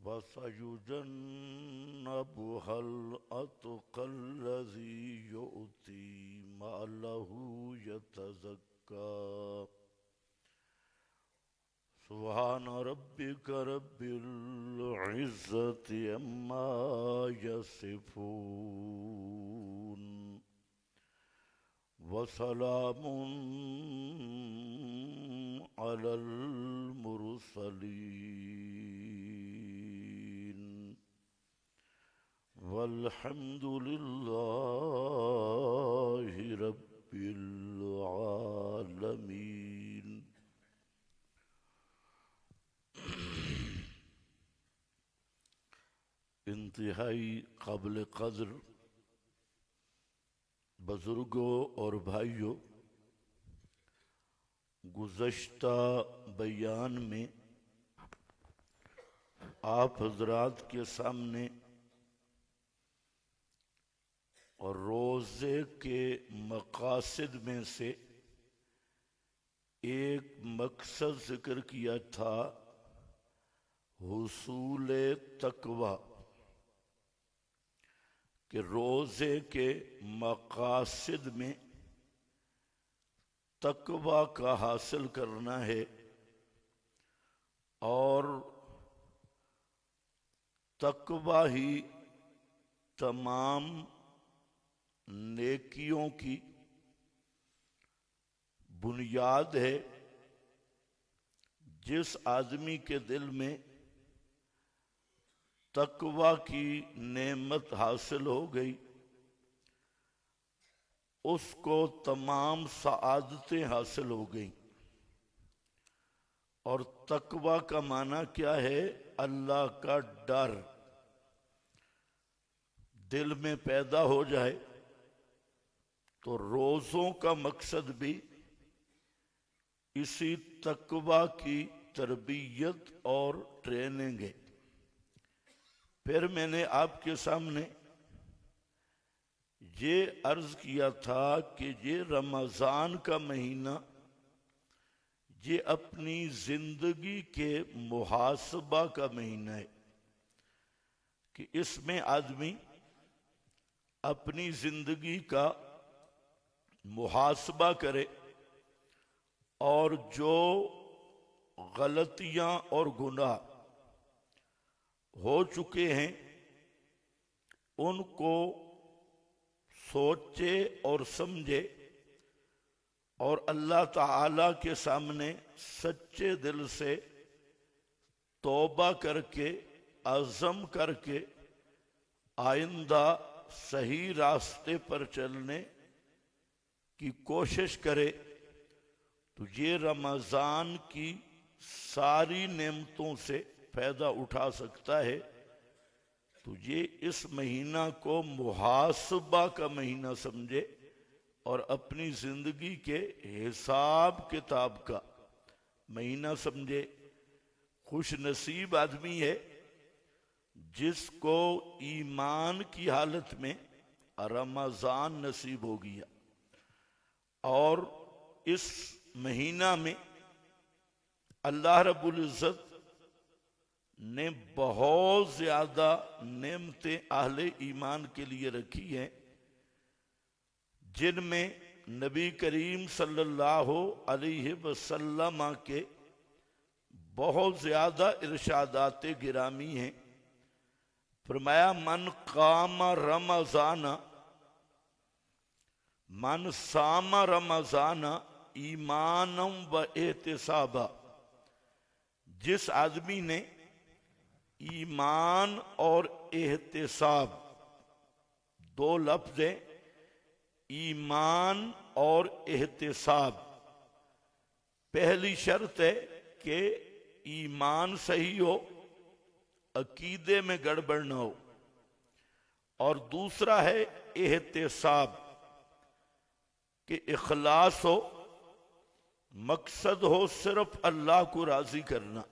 वसयुजन्नबुहल अतुक़ल्लज़ी युअती मालहू यतज़क्का। सुब्हान रब्बिक रब्बिल इज़्ज़ति अम्मा यसिफून वसलामुन अलल मुरसलीन वल्हम्दुलिल्लाहि रब्बिल आलमीन। इंतहाई काबिल क़द्र बुजुर्गों और भाइयों, गुज़श्ता बयान में आप हजरात के सामने और रोज़े के मकासद में से एक मकसद जिक्र किया था, हुसूल तक़वा, कि रोज़े के मकासद में तक़वा का हासिल करना है और तक़वा ही तमाम नेकियों की बुनियाद है। जिस आदमी के दिल में तक़वा की नेमत हासिल हो गई, उसको तमाम सआदतें हासिल हो गई। और तक़वा का माना क्या है? अल्लाह का डर दिल में पैदा हो जाए तो रोज़ों का मकसद भी इसी तक़वा की तरबियत और ट्रेनिंग है। फिर मैंने आपके सामने ये अर्ज किया था कि ये रमज़ान का महीना ये अपनी जिंदगी के मुहासबा का महीना है कि इसमें आदमी अपनी जिंदगी का मुहासबा करे और जो गलतियां और गुनाह हो चुके हैं उनको सोचे और समझे और अल्लाह ताला के सामने सच्चे दिल से तौबा करके अज़म करके आइंदा सही रास्ते पर चलने की कोशिश करे तो ये रमज़ान की सारी नेमतों से फ़ायदा उठा सकता है। तो ये इस महीना को मुहासबा का महीना समझे और अपनी जिंदगी के हिसाब किताब का महीना समझे। खुश नसीब आदमी है जिसको ईमान की हालत में रमज़ान नसीब हो गया। और इस महीना में अल्लाह रब्बुल इज़्ज़त ने बहुत ज्यादा नेमतें अहले ईमान के लिए रखी हैं, जिनमें नबी करीम सल्लल्लाहु अलैहि वसल्लम के बहुत ज्यादा इरशादात गिरामी हैं। फरमाया मन कामा रमज़ाना मन सामा रमज़ाना ईमानम व एहतिसाबा। जिस आदमी ने ईमान और एहतिसाब, दो लफ्ज़ हैं, ईमान और एहतिसाब। पहली शर्त है कि ईमान सही हो, अकीदे में गड़बड़ न हो। और दूसरा है एहतिसाब कि इखलास हो, मकसद हो सिर्फ अल्लाह को राजी करना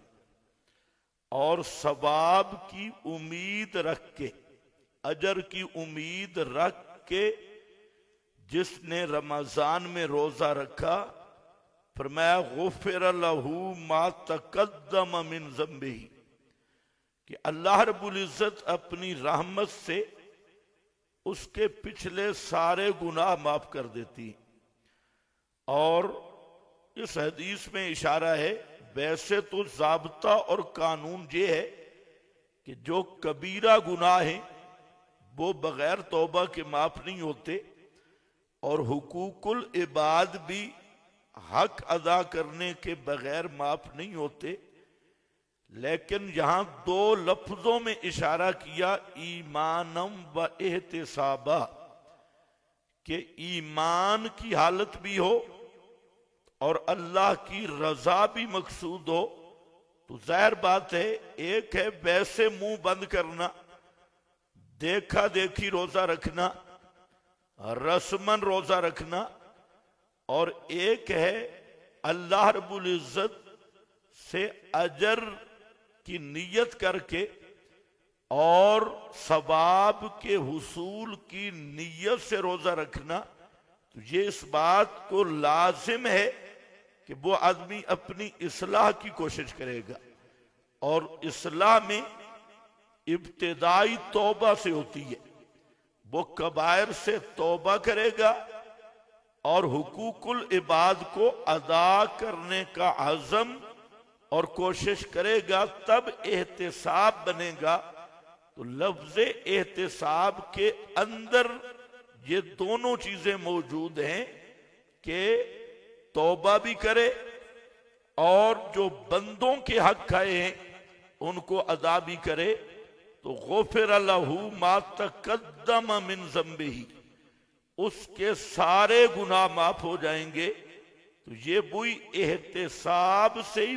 और सवाब की उम्मीद रख के, अजर की उम्मीद रख के जिसने रमजान में रोजा रखा, फरमाया गुफ़िर लहू मा तक़द्दम मिन ज़म्बिही, कि अल्लाह रब्बुल इज्जत अपनी रहमत से उसके पिछले सारे गुनाह माफ कर देती। और इस हदीस में इशारा है, वैसे तो ज़ाब्ता और कानून ये है कि जो कबीरा गुनाह हैं वो बगैर तौबा के माफ नहीं होते, और हुकूकुल इबाद भी हक अदा करने के बगैर माफ नहीं होते। लेकिन यहां दो लफ्जों में इशारा किया, ईमानम व एहतिसाबा, कि ईमान की हालत भी हो और अल्लाह की रजा भी मकसूद हो। तो जाहिर बात है, एक है वैसे मुंह बंद करना, देखा देखी रोजा रखना, रस्मन रोजा रखना, और एक है अल्लाह रब्बुल इज्जत से अजर की नियत करके और सवाब के हुसूल की नियत से रोजा रखना। तो ये इस बात को लाजिम है कि वो आदमी अपनी इस्लाह की कोशिश करेगा, और इस्लाह में इब्तिदाई तौबा से होती है। वो कबायर से तौबा करेगा और हुकूकुल इबाद को अदा करने का अज़म और कोशिश करेगा, तब एहतिसाब बनेगा। तो लफ्ज़ एहतिसाब के अंदर ये दोनों चीजें मौजूद हैं कि तौबा भी करे और जो बंदों के हक खाए हैं उनको अदा भी करे। तो गुफ़िर लहू मा तक़द्दम मिन ज़म्बिही, उसके सारे गुनाह माफ हो जाएंगे। तो ये वही एहतिसाब से ही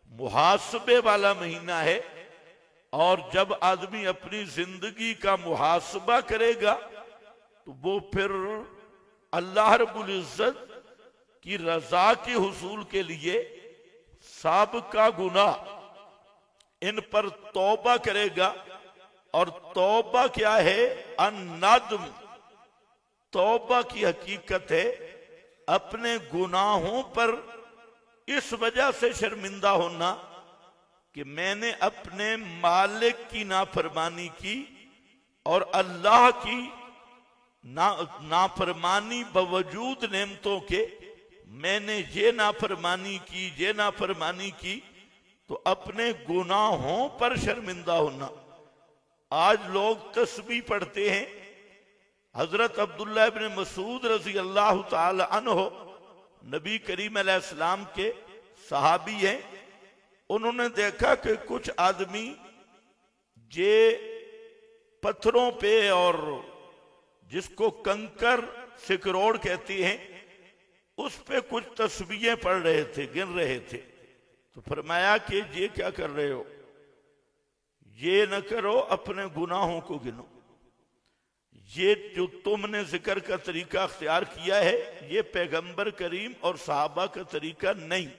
मुहासबे वाला महीना है। और जब आदमी अपनी जिंदगी का मुहासबा करेगा तो वो फिर अल्लाह रब्बुल इज्जत की रजा के हुसूल के लिए साबिका गुनाह इन पर तौबा करेगा। और तौबा क्या है? अन्नदम, तौबा की हकीकत है अपने गुनाहों पर इस वजह से शर्मिंदा होना कि मैंने अपने मालिक की नाफरमानी की और अल्लाह की नाफरमानी बावजूद नेमतों के मैंने ये नाफरमानी की, तो अपने गुनाहों पर शर्मिंदा होना। आज लोग तस्बीह पढ़ते हैं। हजरत अब्दुल्ला इब्न मसूद रजी अल्लाह ताला अन्हो नबी करीम अलैहिस्सलाम के सहाबी हैं। उन्होंने देखा कि कुछ आदमी जे पत्थरों पे और जिसको कंकर सिकरोड़ कहती हैं उस पे कुछ तस्बीहें पढ़ रहे थे, गिन रहे थे। तो फरमाया कि ये क्या कर रहे हो? ये न करो, अपने गुनाहों को गिनो। ये जो तुमने जिक्र का तरीका अख्तियार किया है ये पैगंबर करीम और सहाबा का तरीका नहीं।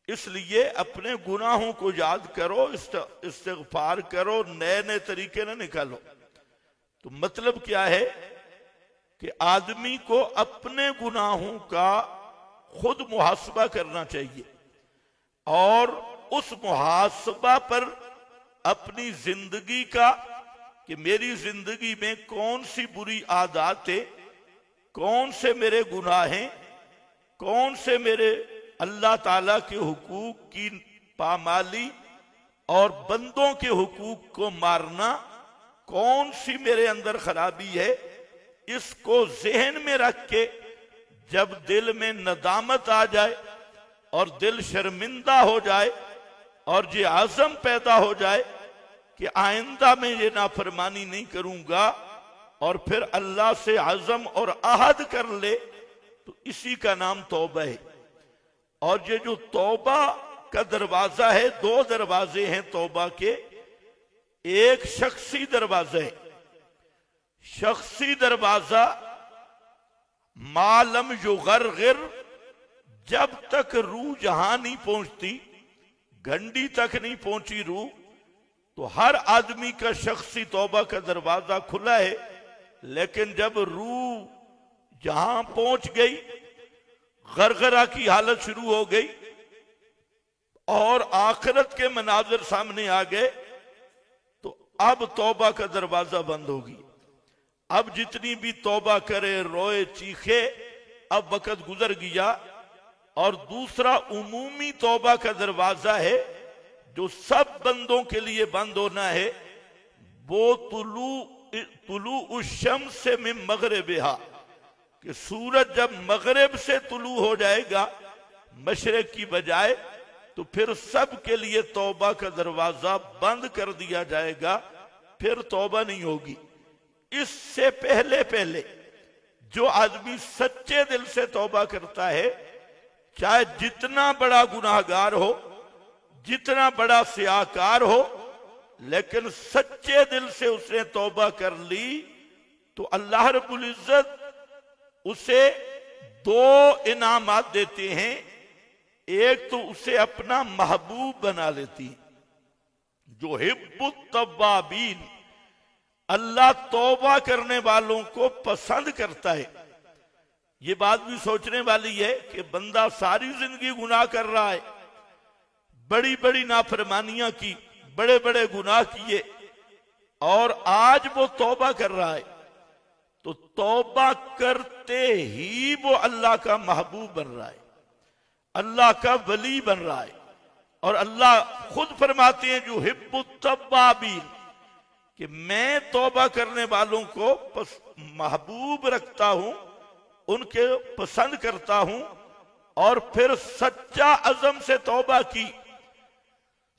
इसलिए अपने गुनाहों को याद करो, इस्तिग़फ़ार करो, नए नए तरीके न निकालो। तो मतलब क्या है कि आदमी को अपने गुनाहों का खुद मुहासबा करना चाहिए और उस मुहासबा पर अपनी जिंदगी का कि मेरी जिंदगी में कौन सी बुरी आदत है, कौन से मेरे गुनाह हैं, कौन से मेरे अल्लाह ताला के हुकूक की पामाली और बंदों के हुकूक को मारना, कौन सी मेरे अंदर खराबी है। इसको जहन में रख के जब दिल में नदामत आ जाए और दिल शर्मिंदा हो जाए और ये आज़म पैदा हो जाए कि आइंदा में ये नाफरमानी नहीं करूंगा और फिर अल्लाह से आज़म और अहद कर ले, तो इसी का नाम तौबा है। और ये जो तौबा का दरवाजा है, दो दरवाजे हैं तौबा के। एक शख्सी दरवाजा है। शख्सी दरवाजा मालम युगरगिर, जब तक रूह जहां नहीं पहुंचती, घंटी तक नहीं पहुंची रूह, तो हर आदमी का शख्सी तौबा का दरवाजा खुला है। लेकिन जब रूह जहां पहुंच गई, गरगरा की हालत शुरू हो गई और आखिरत के मनाजिर सामने आ गए, तो अब तौबा का दरवाजा बंद होगी। अब जितनी भी तौबा करे, रोए, चीखे, अब वक्त गुजर गया। और दूसरा उमूमी तौबा का दरवाजा है जो सब बंदों के लिए बंद होना है, वो तुलू उस शम्स से मिन मगरिबिहा, कि सूरज जब मगरिब से तुलू हो जाएगा मशरिक की बजाय, तो फिर सब के लिए तौबा का दरवाजा बंद कर दिया जाएगा, फिर तौबा नहीं होगी। इससे पहले पहले जो आदमी सच्चे दिल से तौबा करता है, चाहे जितना बड़ा गुनाहगार हो, जितना बड़ा सियाकार हो, लेकिन सच्चे दिल से उसने तौबा कर ली, तो अल्लाह रब्बुल इज्जत उसे दो इनामात देते हैं। एक तो उसे अपना महबूब बना लेती है, जो हिब्बुत तव्वाबीन, अल्लाह तौबा करने वालों को पसंद करता है। ये बात भी सोचने वाली है कि बंदा सारी जिंदगी गुनाह कर रहा है, बड़ी बड़ी नाफरमानियां की, बड़े बड़े गुनाह किए, और आज वो तौबा कर रहा है, तो तौबा करते ही वो अल्लाह का महबूब बन रहा है, अल्लाह का वली बन रहा है। और अल्लाह खुद फरमाते हैं जो हिब्बुत तव्वाबीन, कि मैं तौबा करने वालों को महबूब रखता हूं, उनके पसंद करता हूं। और फिर सच्चा अज़म से तौबा की,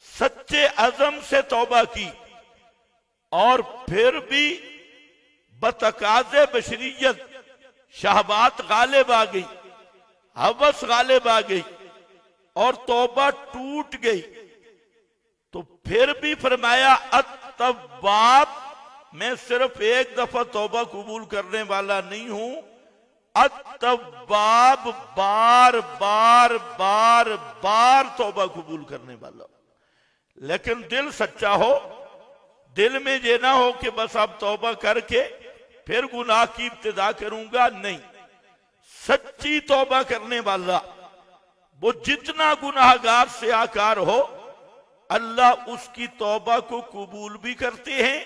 सच्चे अज़म से तौबा की, और फिर भी बतकाज़े बशरियत शहवात गालिब आ गई, हवस गालिब आ गई, और तौबा टूट गई, तो फिर भी फरमाया अत-तव्वाब, मैं सिर्फ एक दफा तौबा कबूल करने वाला नहीं हूं, अत-तव्वाब, बार बार बार बार तौबा कबूल करने वाला। लेकिन दिल सच्चा हो, दिल में ये ना हो कि बस अब तौबा करके फिर गुनाह की इब्तिदा करूंगा, नहीं। सच्ची तौबा करने वाला, वो जितना गुनाहगार से आकार हो, अल्लाह उसकी तौबा को कबूल भी करते हैं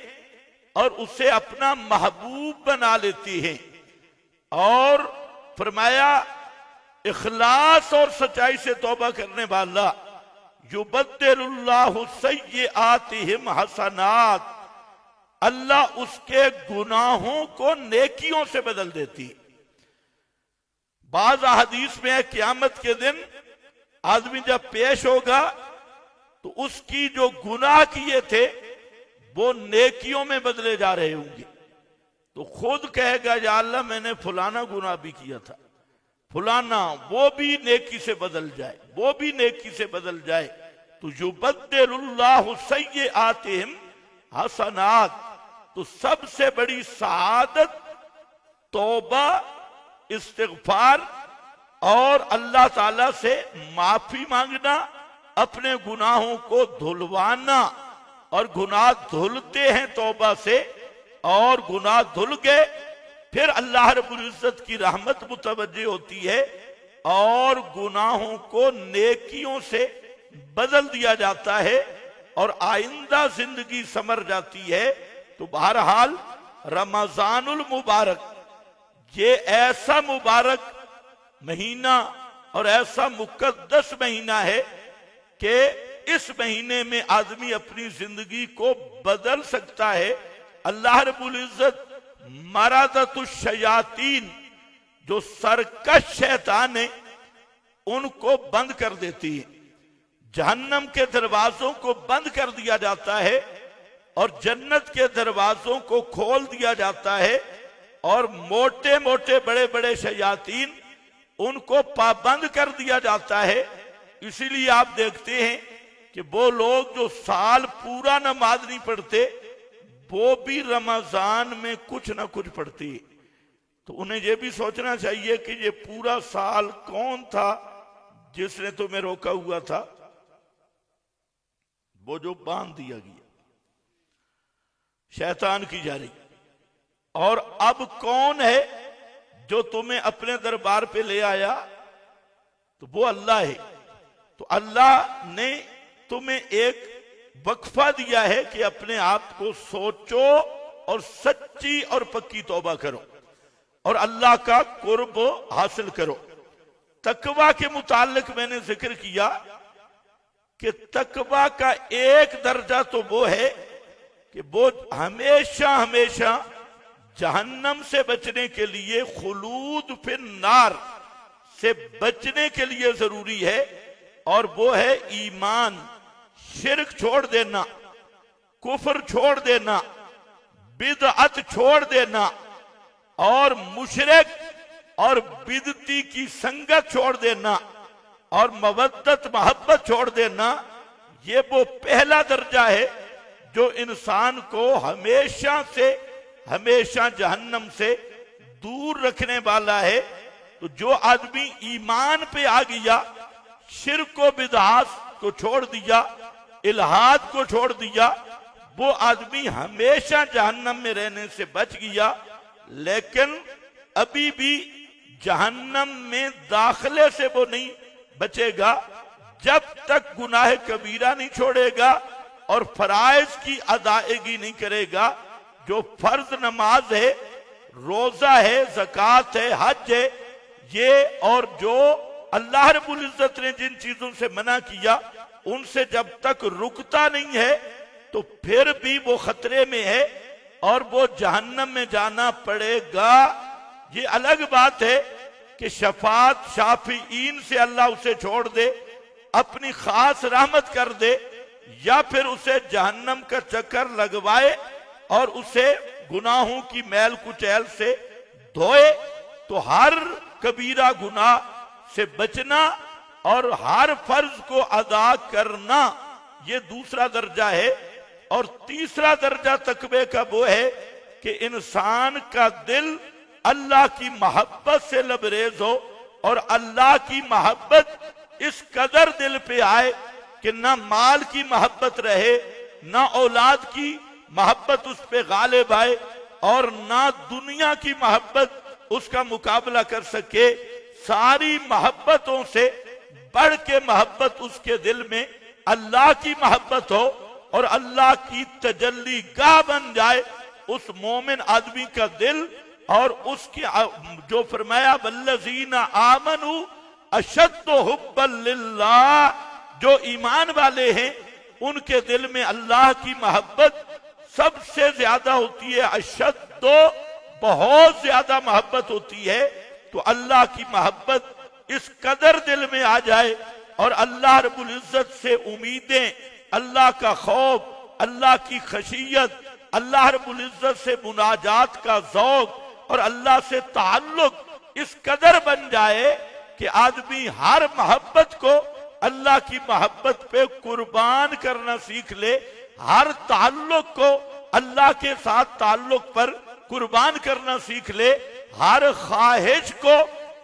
और उसे अपना महबूब बना लेते हैं। और फरमाया इखलास और सच्चाई से तौबा करने वाला, युबद्दिलुल्लाहु सय्यिआतिहिम हसनात, अल्लाह उसके गुनाहों को नेकियों से बदल देती। बाज़ हदीस में है क़यामत के दिन आदमी जब पेश होगा तो उसकी जो गुनाह किए थे वो नेकियों में बदले जा रहे होंगे, तो खुद कहेगा या अल्लाह मैंने फलाना गुनाह भी किया था, फलाना, वो भी नेकी से बदल जाए, वो भी नेकी से बदल जाए। तो युबद्दिलुल्लाहु सय्यिआतिहिम हसनात, तो सबसे बड़ी सआदत तौबा, इस्तिग़फ़ार और अल्लाह ताला से माफी मांगना, अपने गुनाहों को धुलवाना। और गुनाह धुलते हैं तौबा से, और गुनाह धुल गए फिर अल्लाह रब्बुल इज्जत की रहमत मुतवज्जे होती है और गुनाहों को नेकियों से बदल दिया जाता है और आइंदा जिंदगी संवर जाती है। तो बहरहाल रमजानुल मुबारक ये ऐसा मुबारक महीना और ऐसा मुकद्दस महीना है कि इस महीने में आदमी अपनी जिंदगी को बदल सकता है। अल्लाह रब्बुल इज्जत मरादतुश शयातीन, जो सरकश शैतान है, उनको बंद कर देती है। जहन्नम के दरवाजों को बंद कर दिया जाता है और जन्नत के दरवाजों को खोल दिया जाता है, और मोटे मोटे बड़े बड़े शयातीन उनको पाबंद कर दिया जाता है। इसीलिए आप देखते हैं कि वो लोग जो साल पूरा नमाज नहीं पढ़ते, वो भी रमजान में कुछ ना कुछ पढ़ती है। तो उन्हें ये भी सोचना चाहिए कि ये पूरा साल कौन था जिसने तुम्हें रोका हुआ था, वो जो बांध दिया गया शैतान की जारी। और अब कौन है जो तुम्हें अपने दरबार पे ले आया, तो वो अल्लाह है। तो अल्लाह ने तुम्हें एक वक्फा दिया है कि अपने आप को सोचो और सच्ची और पक्की तौबा करो और अल्लाह का कुर्ब हासिल करो। तकवा के मुतालिक मैंने जिक्र किया कि तकवा का एक दर्जा तो वो है कि वो हमेशा हमेशा जहन्नम से बचने के लिए, खुलूद फिर नार से बचने के लिए जरूरी है, और वो है ईमान, शिर्क छोड़ देना, कुफर छोड़ देना, बिदअत छोड़ देना और मुशरिक और बिदती की संगत छोड़ देना और मवद्दत मोहब्बत छोड़ देना। ये वो पहला दर्जा है जो इंसान को हमेशा से हमेशा जहन्नम से दूर रखने वाला है। तो जो आदमी ईमान पे आ गया, शिर्क को बिदअत को छोड़ दिया, इल्हाद को छोड़ दिया, वो आदमी हमेशा जहन्नम में रहने से बच गया। लेकिन अभी भी जहन्नम में दाखिले से वो नहीं बचेगा जब तक गुनाह कबीरा नहीं छोड़ेगा और फराइज की अदायगी नहीं करेगा। जो फर्ज नमाज है, रोजा है, ज़कात है, हज है, ये और जो अल्लाह रब्बुल इज्जत ने जिन चीजों से मना किया उनसे जब तक रुकता नहीं है तो फिर भी वो खतरे में है और वो जहन्नम में जाना पड़ेगा। ये अलग बात है कि शफात शाफीईन से अल्लाह उसे छोड़ दे, अपनी खास रहमत कर दे, या फिर उसे जहन्नम का चक्कर लगवाए और उसे गुनाहों की मैल कुचैल से धोए। तो हर कबीरा गुनाह से बचना और हर फर्ज को अदा करना, ये दूसरा दर्जा है। और तीसरा दर्जा तकवे का वो है कि इंसान का दिल अल्लाह की मोहब्बत से लबरेज हो और अल्लाह की मोहब्बत इस कदर दिल पे आए कि ना माल की मोहब्बत रहे, ना औलाद की मोहब्बत उस पे गालिब आए और ना दुनिया की मोहब्बत उसका मुकाबला कर सके। सारी मोहब्बतों से बढ़ के मोहब्बत उसके दिल में अल्लाह की मोहब्बत हो और अल्लाह की तजल्ली गाह बन जाए उस मोमिन आदमी का दिल। और उसकी जो फरमाया वल्लज़ीना आमनू अशद्दु हुब्बन लिल्लाह, जो ईमान वाले हैं उनके दिल में अल्लाह की मोहब्बत सबसे ज्यादा होती है। अशद्दु, बहुत ज्यादा मोहब्बत होती है। तो अल्लाह की मोहब्बत इस कदर दिल में आ जाए और अल्लाह रब्बुल इज्जत से उम्मीदें, अल्लाह का खौफ, अल्लाह की खशियत, अल्लाह रब्बुल इज्जत से मुनाजात का ज़ौक़ और अल्लाह से ताल्लुक इस कदर बन जाए कि आदमी हर मोहब्बत को अल्लाह की मोहब्बत पे कुर्बान करना सीख ले, हर ताल्लुक को अल्लाह के साथ ताल्लुक पर कुर्बान करना सीख ले, हर ख्वाहिश को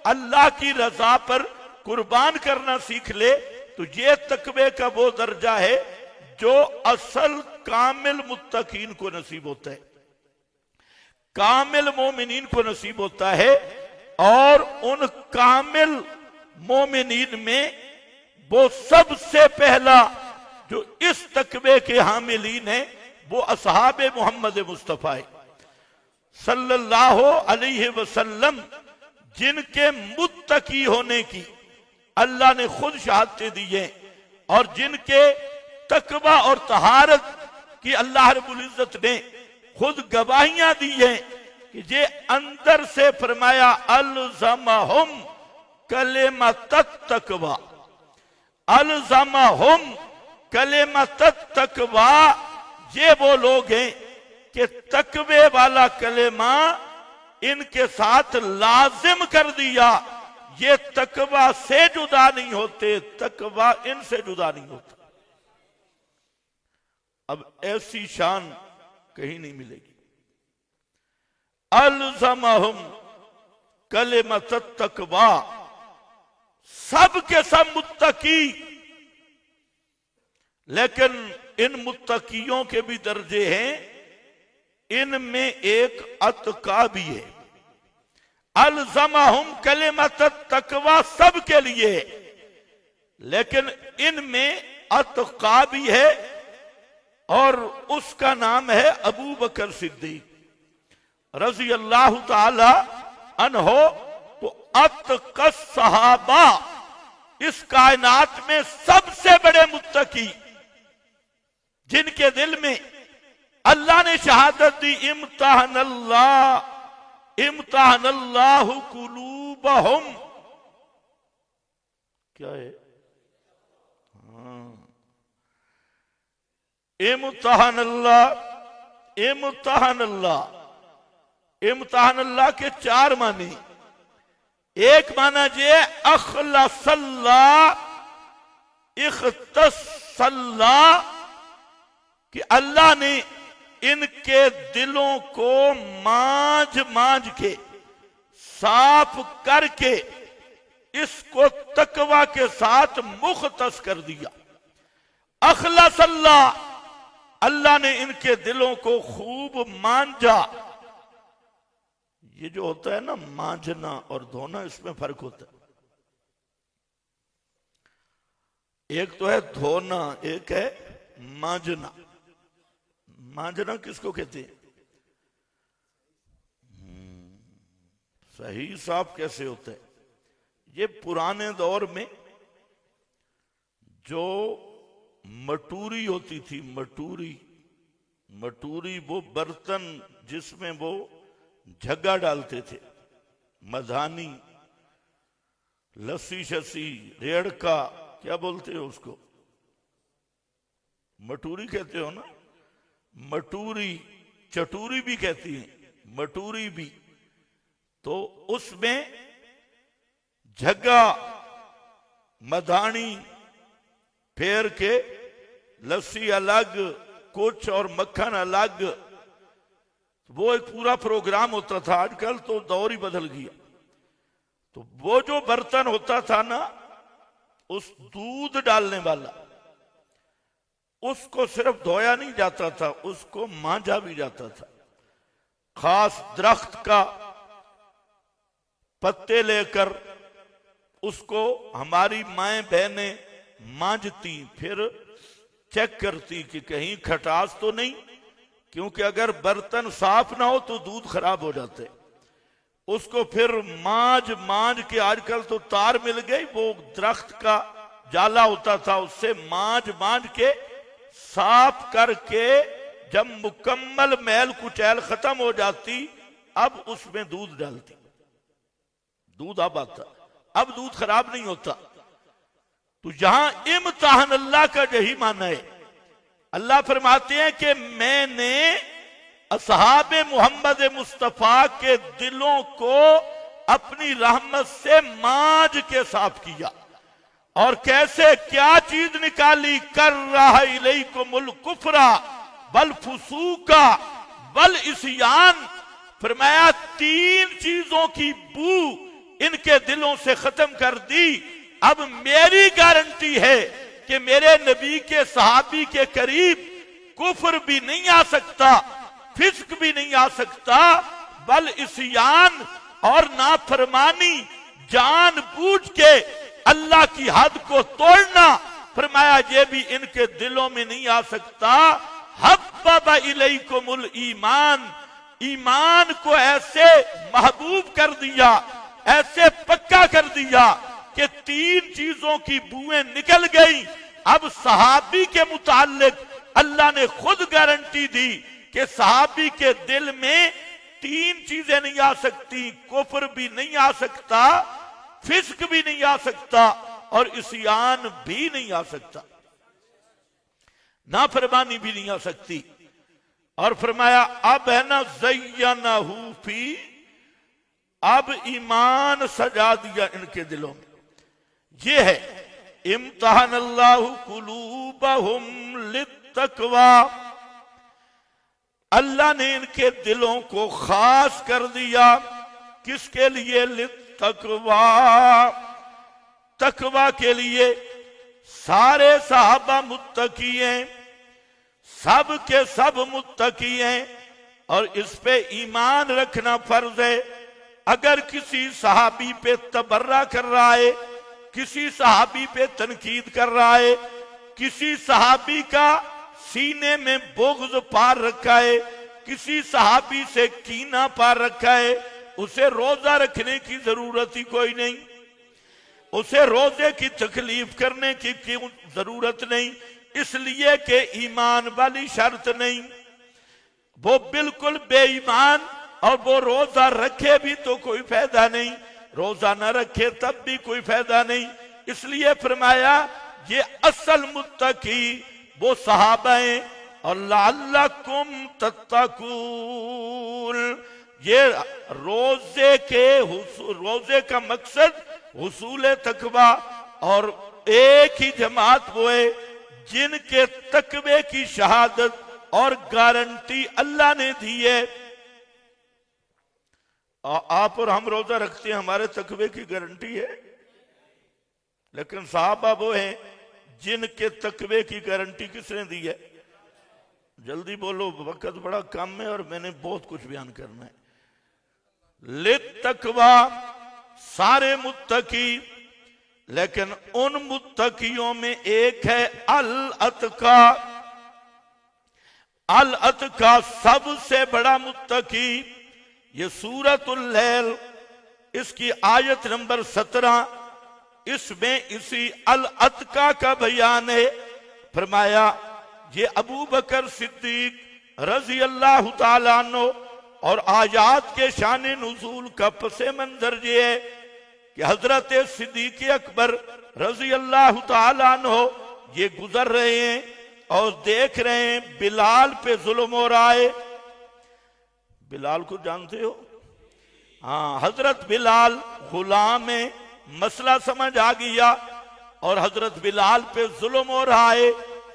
अल्लाह की रजा पर कुर्बान करना सीख ले। तो ये तकवे का वो दर्जा है जो असल कामिल मुत्तकीन को नसीब होता है, कामिल मोमिनीन को नसीब होता है। और उन कामिल मोमिनीन में वो सबसे पहला जो इस तकवे के हामिलीन है वो असहाबे मोहम्मद मुस्तफा सल्लल्लाहु अलैहि वसल्लम, जिनके मुत्तकी होने की अल्लाह ने खुद शहादतें दी हैं और जिनके तकवा और तहारत की अल्लाह रब्बुल इज्जत ने खुद गवाहियां दी हैं कि ये अंदर से फरमाया अलज़महुम कलिमत तकवा, अलज़महुम कलिमत तकवा। ये वो लोग हैं कि तकवे वाला कलेमा इनके साथ लाजिम कर दिया। ये तकवा से जुदा नहीं होते, तकवा इनसे जुदा नहीं होता। अब ऐसी शान कहीं नहीं मिलेगी। अलज़महुम कलिमत तकवा, सब के सब मुत्तकी, लेकिन इन मुत्तकियों के भी दर्जे हैं, इनमें एक अतका भी है। अलज़महुम कलिमत तकवा सब के लिए, लेकिन इनमें अतका भी है और उसका नाम है अबू बकर सिद्दीक रज़ी अल्लाह ताला अन्हो। तो अतका सहाबा इस कायनात में सबसे बड़े मुत्तकी, जिनके दिल में अल्लाह ने शहादत दी, इम्तहनल्लाहु कुलूबहुम। क्या है? इम्तहनल्लाह के चार माने। एक माना जे अखलसल्लाह इख्तसल्लाह, कि अल्लाह ने इनके दिलों को मांझ मांझ के साफ करके इसको तकवा के साथ मुख्तस कर दिया। अखलसल्लाह, अल्लाह ने इनके दिलों को खूब मांझा। ये जो होता है ना मांझना और धोना, इसमें फर्क होता है। एक तो है धोना, एक है मांझना। मांझना किसको कहते हैं? सही साफ कैसे होता है? ये पुराने दौर में जो मटूरी होती थी, मटूरी वो बर्तन जिसमें वो झग्गा डालते थे, मधानी, लस्सी शस्सी, रेड़का, क्या बोलते हो उसको? मटूरी कहते हो ना? मटूरी, चटूरी भी कहती है, मटूरी भी। तो उसमें झग्गा, मधानी फेर के, लस्सी अलग, कुछ और मक्खन अलग, वो एक पूरा प्रोग्राम होता था। आजकल तो दौर ही बदल गया। तो वो जो बर्तन होता था ना, उस दूध डालने वाला, उसको सिर्फ धोया नहीं जाता था, उसको मांझा भी जाता था। खास दरख्त का पत्ते लेकर उसको हमारी माएं बहनें मांझती, फिर चेक करती कि कहीं खटास तो नहीं, क्योंकि अगर बर्तन साफ ना हो तो दूध खराब हो जाते। उसको फिर मांझ मांझ के, आजकल तो तार मिल गई, वो दरख्त का जाला होता था, उससे मांझ मांझ के साफ करके जब मुकम्मल मैल कुचैल खत्म हो जाती, अब उसमें दूध डालती। दूध अब आता, अब दूध खराब नहीं होता। तो यहां इम्तिहान अल्लाह का यही माना है। अल्लाह फरमाते हैं कि मैंने असहाब मोहम्मद मुस्तफा के दिलों को अपनी रहमत से मांझ के साफ किया। और कैसे, क्या चीज निकाली? कर रहा इलैकुमुल कुफ्रा वल फुसूका वल इस्यान। फरमाया तीन चीजों की बू इनके दिलों से खत्म कर दी। अब मेरी गारंटी है कि मेरे नबी के सहाबी के करीब कुफ्र भी नहीं आ सकता, फिस्क भी नहीं आ सकता, बल इस्यान और नाफरमानी, जानबूझ के अल्लाह की हद को तोड़ना, फरमाया ये भी इनके दिलों में नहीं आ सकता। हब्बबा इलैकुमुल ईमान, ईमान को ऐसे महबूब कर दिया, ऐसे पक्का कर दिया कि तीन चीजों की बुएं निकल गई। अब सहाबी के मुताल्लिक अल्लाह ने खुद गारंटी दी कि सहाबी के दिल में तीन चीजें नहीं आ सकती, कुफ्र भी नहीं आ सकता, फिस्क भी नहीं आ सकता और इस्यान भी नहीं आ सकता, नाफरमानी भी नहीं आ सकती। और फरमाया अब है ना ज़य्यनहू फी, अब ईमान सजा दिया इनके दिलों में। ये है इम्तिहान अल्लाहु कुलूबहुम लित्तक़वा, अल्लाह ने इनके दिलों को खास कर दिया। किसके लिए? लित्तक़वा, तकवा के लिए। सारे सहाबा मुत्तकी हैं, सब के सब मुत्तकी हैं, और इस पे ईमान रखना फर्ज है। अगर किसी सहाबी पे तबर्रा कर रहा है, किसी सहाबी पे तनकीद कर रहा है, किसी सहाबी का सीने में बुग़्ज़ पार रखा है, किसी सहाबी से कीना पार रखा है, उसे रोजा रखने की जरूरत ही कोई नहीं, उसे रोजे की तकलीफ करने की क्यों जरूरत नहीं, इसलिए कि ईमान वाली शर्त नहीं, वो बिल्कुल बेईमान और वो रोजा रखे भी तो कोई फायदा नहीं, रोजा न रखे तब भी कोई फायदा नहीं। इसलिए फरमाया ये असल मुत्तकी वो सहाबा हैं और लअल्लकुम तत्तकून, ये रोजे का मकसद हुसूल तकवा, और एक ही जमात वो है जिनके तकवे की शहादत और गारंटी अल्लाह ने दी है। आप और हम रोजा रखते हैं, हमारे तकवे की गारंटी है, लेकिन साहबा वो हैं जिनके तकवे की गारंटी किसने दी है? जल्दी बोलो, वक्त बड़ा कम है और मैंने बहुत कुछ बयान करना है। ले तकवा सारे मुत्तकी, लेकिन उन मुत्तकियों में एक है अल अतका। अल अतका सबसे बड़ा मुत्तकी, ये सूरतुल लैल इसकी आयत नंबर 17, इसमें इसी अल अतका का बयान है। फरमाया ये अबू बकर सिद्दीक रजी अल्लाह तआला अन्हु और आयात के शान नुज़ूल का पसे मंजर ये है कि हजरत सिद्दीक अकबर रजी अल्लाह तआला अन्हु ये गुजर रहे हैं और देख रहे हैं बिलाल पे जुल्म हो रहा है। बिलाल को जानते हो? हाँ, हजरत बिलाल गुलाम है, मसला समझ आ गया और हजरत बिलाल पे जुल्म हो रहा है।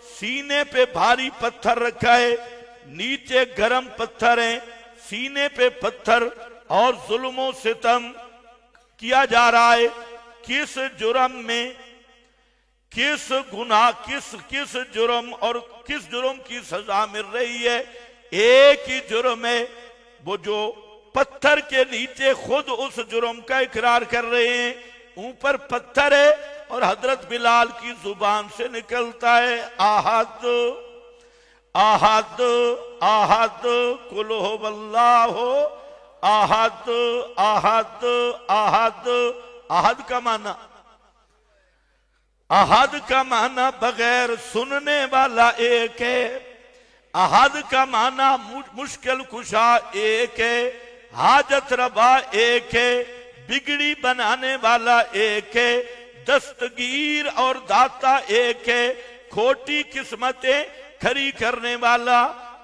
सीने पे भारी पत्थर रखा है, नीचे गरम पत्थर है, सीने पे पत्थर और जुल्मों सितम किया जा रहा है। किस जुर्म में, किस गुनाह, किस जुर्म और किस जुर्म की सजा मिल रही है? एक ही जुर्म है, वो जो पत्थर के नीचे खुद उस जुर्म का इकरार कर रहे हैं, ऊपर पत्थर है और हजरत बिलाल की जुबान से निकलता है आहद आहद आहद कुल हो वल्लाहु आहद आहद आहद। आहद का माना, आहद का माना बगैर सुनने वाला एक है, आहद का माना मुश्किल कुशा एक है, हाजत रबा एक है, बिगड़ी बनाने वाला एक है, दस्तगीर और दाता एक है, खोटी किस्मतें खरी करने वाला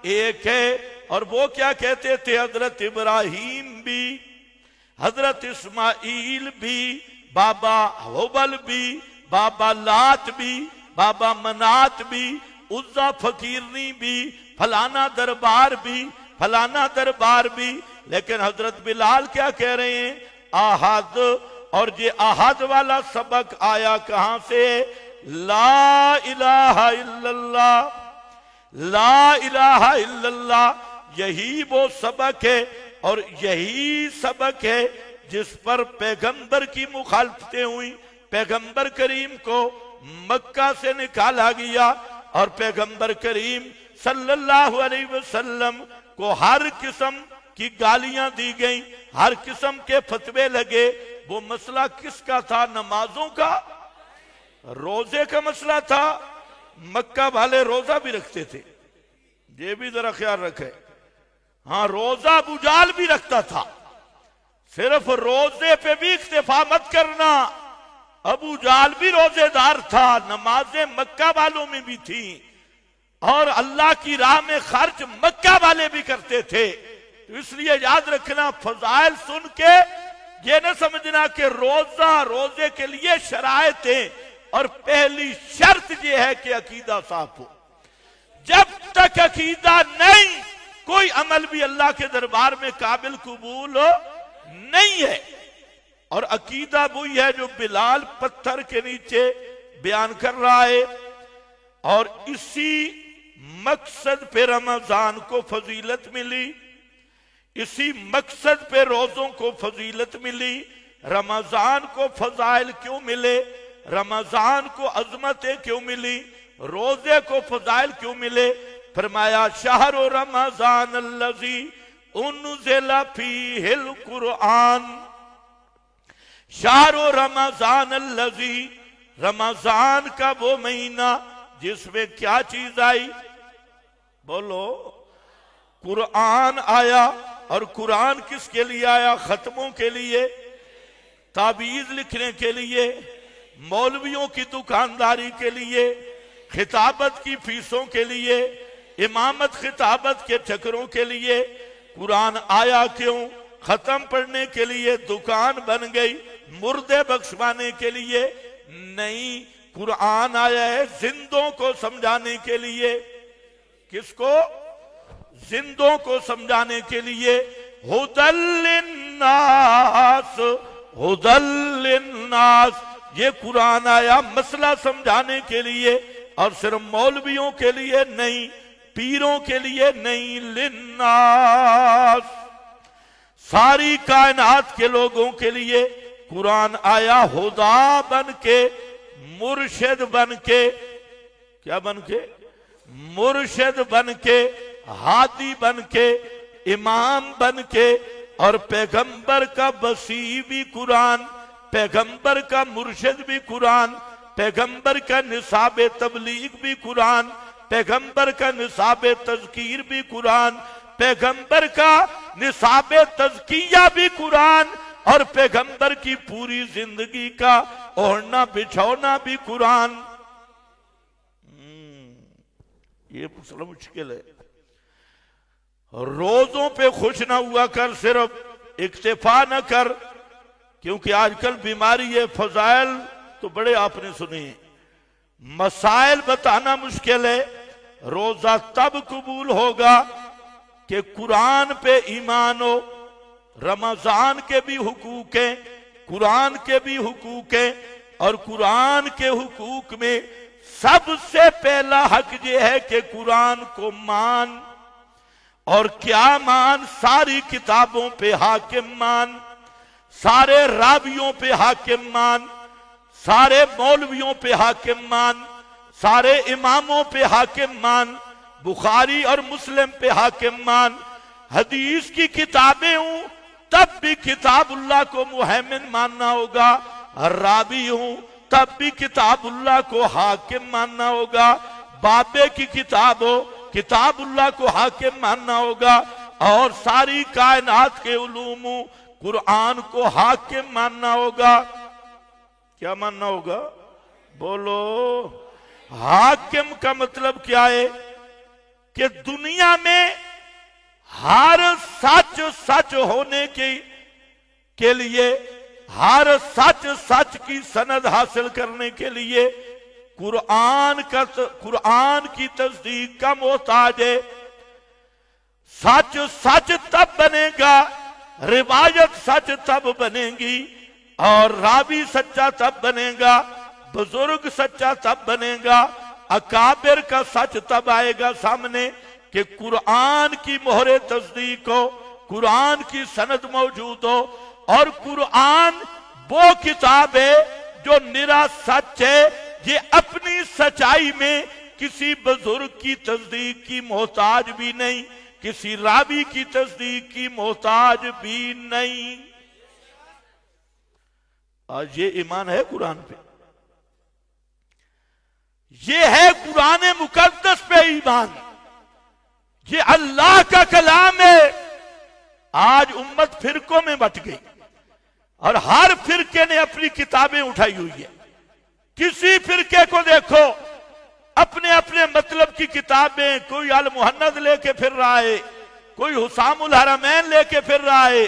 एक है। और वो क्या कहते थे? हजरत इब्राहिम भी, हजरत इस्माइल भी, बाबा हुबल भी, बाबा लात भी, बाबा मनात भी, उज्जा फकीरनी भी, फलाना दरबार भी, फलाना दरबार भी। लेकिन हजरत बिलाल क्या कह रहे हैं? आहद। और ये आहद वाला सबक आया कहां से? ला इलाहा इल्लल्लाह, ला इलाहा इल्लल्लाह, यही वो सबक है और यही सबक है जिस पर पैगंबर की मुखालफतें हुई। पैगंबर करीम को मक्का से निकाला गया और पैगंबर करीम सल्लल्लाहु अलैहि वसल्लम को हर किस्म की गालियां दी गई, हर किस्म के फतवे लगे। वो मसला किसका था? नमाजों का, रोजे का मसला था। मक्का वाले रोजा भी रखते थे, ये भी जरा ख्याल रखे। हाँ, रोजा अबू जाल भी रखता था। सिर्फ रोजे पे भी इक्तिफा मत करना, अबू जाल भी रोजेदार था, नमाजें मक्का वालों में भी थी और अल्लाह की राह में खर्च मक्का वाले भी करते थे। तो इसलिए याद रखना, फजाइल सुन के ये न समझना कि रोजे के लिए शराइत है और पहली शर्त ये है कि अकीदा साफ हो। जब तक अकीदा नहीं, कोई अमल भी अल्लाह के दरबार में काबिल कबूल नहीं है। और अकीदा वही है जो बिलाल पत्थर के नीचे बयान कर रहा है। और इसी मकसद पे रमजान को फजीलत मिली, इसी मकसद पे रोजों को फजीलत मिली। रमजान को फजाइल क्यों मिले? रमजान को अजमतें क्यों मिली, रोजे को फजाइल क्यों मिले? फरमाया शहरो रमजान अल्लज़ी उन्ज़िला फीहिल कुरआन, शहरो रमजान अल्लज़ी, रमजान का वो महीना जिसमें क्या चीज आई? बोलो, कुरान आया। और कुरान किसके लिए आया? खत्मों के लिए, ताबीज लिखने के लिए, मौलवियों की दुकानदारी के लिए, खिताबत की फीसों के लिए, इमामत खिताबत के चक्रों के लिए। कुरान आया क्यों? खत्म पढ़ने के लिए। दुकान बन गई मुर्दे बख्शवाने के लिए नहीं, कुरान आया है जिंदों को समझाने के लिए। किसको? जिंदों को समझाने के लिए। हुदल लिन्नास, हुदल लिन्नास, ये कुरान आया मसला समझाने के लिए, और सिर्फ मौलवियों के लिए नहीं, पीरों के लिए नहीं, लिन्नास, सारी कायनात के लोगों के लिए कुरान आया। हुदा बन के, मुर्शिद बन के, क्या बन के? मुर्शिद बन के, हादी बन के, इमाम बन के, और पैगंबर का बसी भी कुरान, पैगंबर का मुर्शिद भी कुरान, पैगंबर का निसाब तबलीग भी कुरान, पैगंबर का निसाब तज़कीर भी कुरान, पैगंबर का निसाब तज़किया भी कुरान, और पैगंबर की पूरी जिंदगी का ओढ़ना बिछौना भी कुरान। ये मसला मुश्किल है। रोजों पे खुश ना हुआ कर, सिर्फ इक्तिफा न कर, क्योंकि आजकल बीमारी है। फजाइल तो बड़े आपने सुने, मसाइल बताना मुश्किल है। रोजा तब कबूल होगा कि कुरान पे ईमान हो। रमजान के भी हुकूक हैं, कुरान के भी हुकूक हैं, और कुरान के हुकूक में सबसे पहला हक ये है कि कुरान को मान। और क्या मान? सारी किताबों पे हाकिम मान, सारे रावियों पे हाकिम मान, सारे मौलवियों पे हाकिम मान, सारे इमामों पे हाकिम मान, बुखारी और मुस्लिम पे हाकिम मान। हदीस की किताबें हूं तब भी किताबुल्लाह को मुहैमिन मानना होगा, रावी हूं तब भी किताबुल्लाह को हाकिम मानना होगा। बाबे की किताब हो, किताबुल्लाह को हाकिम मानना होगा, और सारी कायनात के उलूम कुरान को हाकिम मानना होगा। क्या मानना होगा? बोलो। हाकिम का मतलब क्या है? कि दुनिया में हर सच सच होने के लिए, हर सच सच की सनद हासिल करने के लिए कुरान की तस्दीक का मोहताज है। सच सच तब बनेगा, रिवायत सच तब बनेगी, और रावी सच्चा तब बनेगा, बुजुर्ग सच्चा तब बनेगा, अकाबिर का सच तब आएगा सामने कि कुरान की मोहरे तस्दीक हो, कुरान की सनद मौजूद हो। और कुरान वो किताब है जो निरा सच है, ये अपनी सच्चाई में किसी बुजुर्ग की तस्दीक की मोहताज भी नहीं, किसी रावी की तस्दीक की मोहताज भी नहीं। आज ये ईमान है कुरान पे, ये है कुरान मुकद्दस पे ईमान, ये अल्लाह का कलाम है। आज उम्मत फिरकों में बट गई, और हर फिरके ने अपनी किताबें उठाई हुई है। किसी फिरके को देखो, अपने अपने मतलब की किताबें, कोई अल मुहन्नद लेके फिर रहा है, कोई हुसामुल हरमैन लेके फिर रहा है,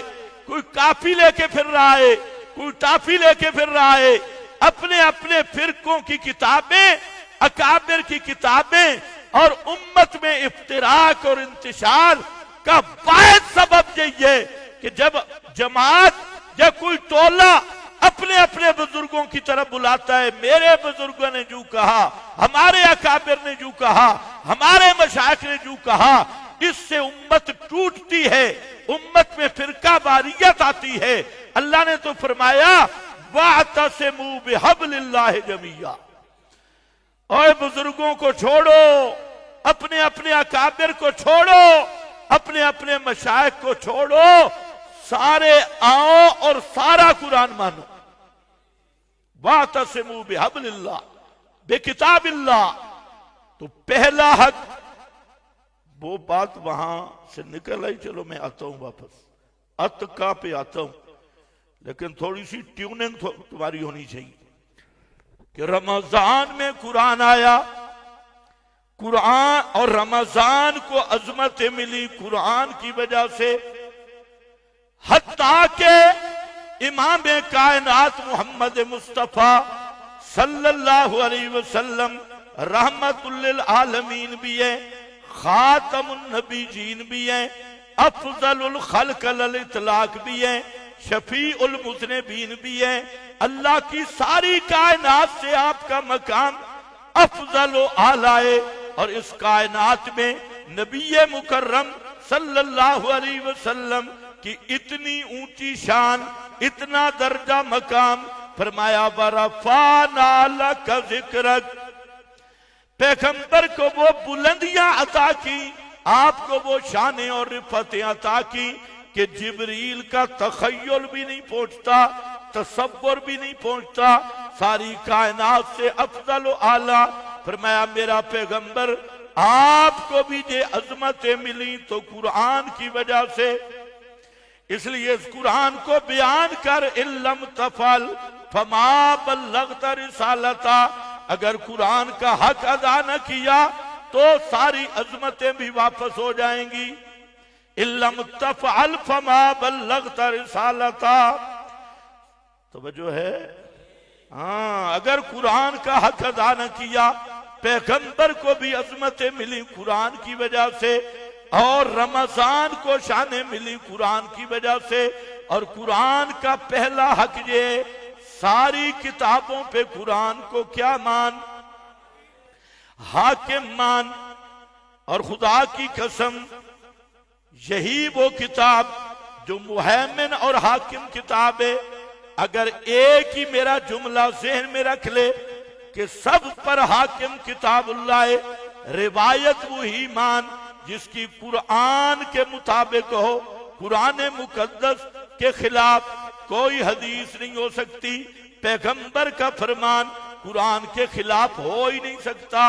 कोई काफी लेके फिर रहा है, कोई टाफी लेके फिर रहा है। अपने अपने फिरकों की किताबें, अकाबिर की किताबें, और उम्मत में इफ्तिराक और इंतशार का वाहिद सबब यही है कि जब जमात या कोई टोला अपने अपने बुजुर्गों की तरफ बुलाता है, मेरे बुजुर्गों ने जो कहा, हमारे अकाबिर ने जो कहा, हमारे मशाइख ने जो कहा, इससे उम्मत टूटती है, उम्मत में फिरका वारियत आती है। अल्लाह ने तो फरमाया वातसिमू बिहब्लिल्लाहि जमीया। और बुजुर्गों को छोड़ो, अपने अपने अकाबिर को छोड़ो, अपने अपने मशाइख को छोड़ो, सारे आओ और सारा कुरान मानो। वातसिमू बिहब्लिल्लाह बिकिताबिल्लाह। तो पहला हक, वो बात वहां से निकल आई। चलो मैं आता हूं वापस, अतका पे आता हूं, लेकिन थोड़ी सी ट्यूनिंग तुम्हारी होनी चाहिए कि रमजान में कुरान आया, कुरान और रमजान को अजमतें मिली कुरान की वजह से। हत्ता के इमाम कायनात मोहम्मद मुस्तफा सल्लल्लाहु अलैहि वसल्लम रहमतुल लिल आलमीन भी है, खातमुन नबीजीन भी है, अफजलुल खल्क अल इतलाक भी है, शफीउल मुज़निबीन भी है। अल्लाह की सारी कायनात से आपका मकाम अफजल व आला है। और इस कायनात में नबी मुकर्रम सल्लल्लाहु अलैहि वसल्लम की इतनी ऊंची शान, इतना दर्जा मकाम, फरमाया वरफ़अना लका ज़िक्रक। पैगंबर को वो बुलंदियां अता की, आपको वो शानें और रिफतें अता की कि जिब्रील का तखय्युल भी नहीं पहुंचता, तसव्वुर भी नहीं पहुंचता। सारी कायनात से अफजल व आला। फरमाया मेरा पैगंबर, आपको भी ये अजमतें मिली तो कुरान की वजह से, इसलिए इस कुरान को बयान कर इल्लम तफल फमा बल्लगत रिसालता। अगर कुरान का हक अदा न किया तो सारी अजमतें भी वापस हो जाएंगी। इल्लम तफअल फमा बल्लगत रिसालता। तो वजह है, हाँ, अगर कुरान का हक अदा न किया, पैगंबर को भी अजमतें मिली कुरान की वजह से, और रमजान को शाने मिली कुरान की वजह से। और कुरान का पहला हक ये, सारी किताबों पे कुरान को क्या मान, हाकिम मान। और खुदा की कसम, यही वो किताब जो मुहैमिन और हाकिम किताब है। अगर एक ही मेरा जुमला ज़हन में रख ले कि सब पर हाकिम किताबुल्लाह है, रिवायत वही मान जिसकी कुरान के मुताबिक हो, कुरान मुकद्दस के खिलाफ कोई हदीस नहीं हो सकती। पैगंबर का फरमान कुरान के खिलाफ हो ही नहीं सकता।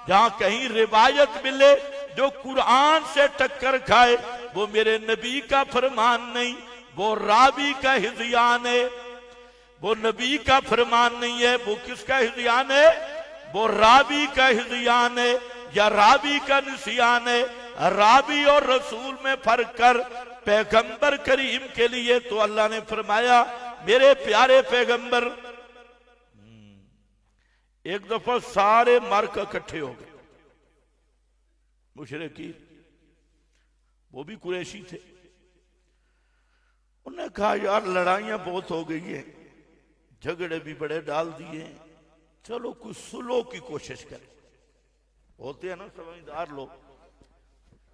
जहां कहीं रिवायत मिले जो कुरान से टक्कर खाए, वो मेरे नबी का फरमान नहीं, वो रावी का हिज़यान है। वो नबी का फरमान नहीं है, वो किसका हिज़यान है? वो रावी का हिज़यान है या रावी का निसियान है। रावी और रसूल में फर्क कर। पैगंबर करीम के लिए तो अल्लाह ने फरमाया, मेरे प्यारे पैगंबर। एक दफा सारे मर्क इकट्ठे हो गए, मुशरिकीन, वो भी कुरैशी थे। उन्होंने कहा यार लड़ाइयां बहुत हो गई है, झगड़े भी बड़े डाल दिए, चलो कुछ सुलह की कोशिश करें। होते हैं ना समझदार लोग,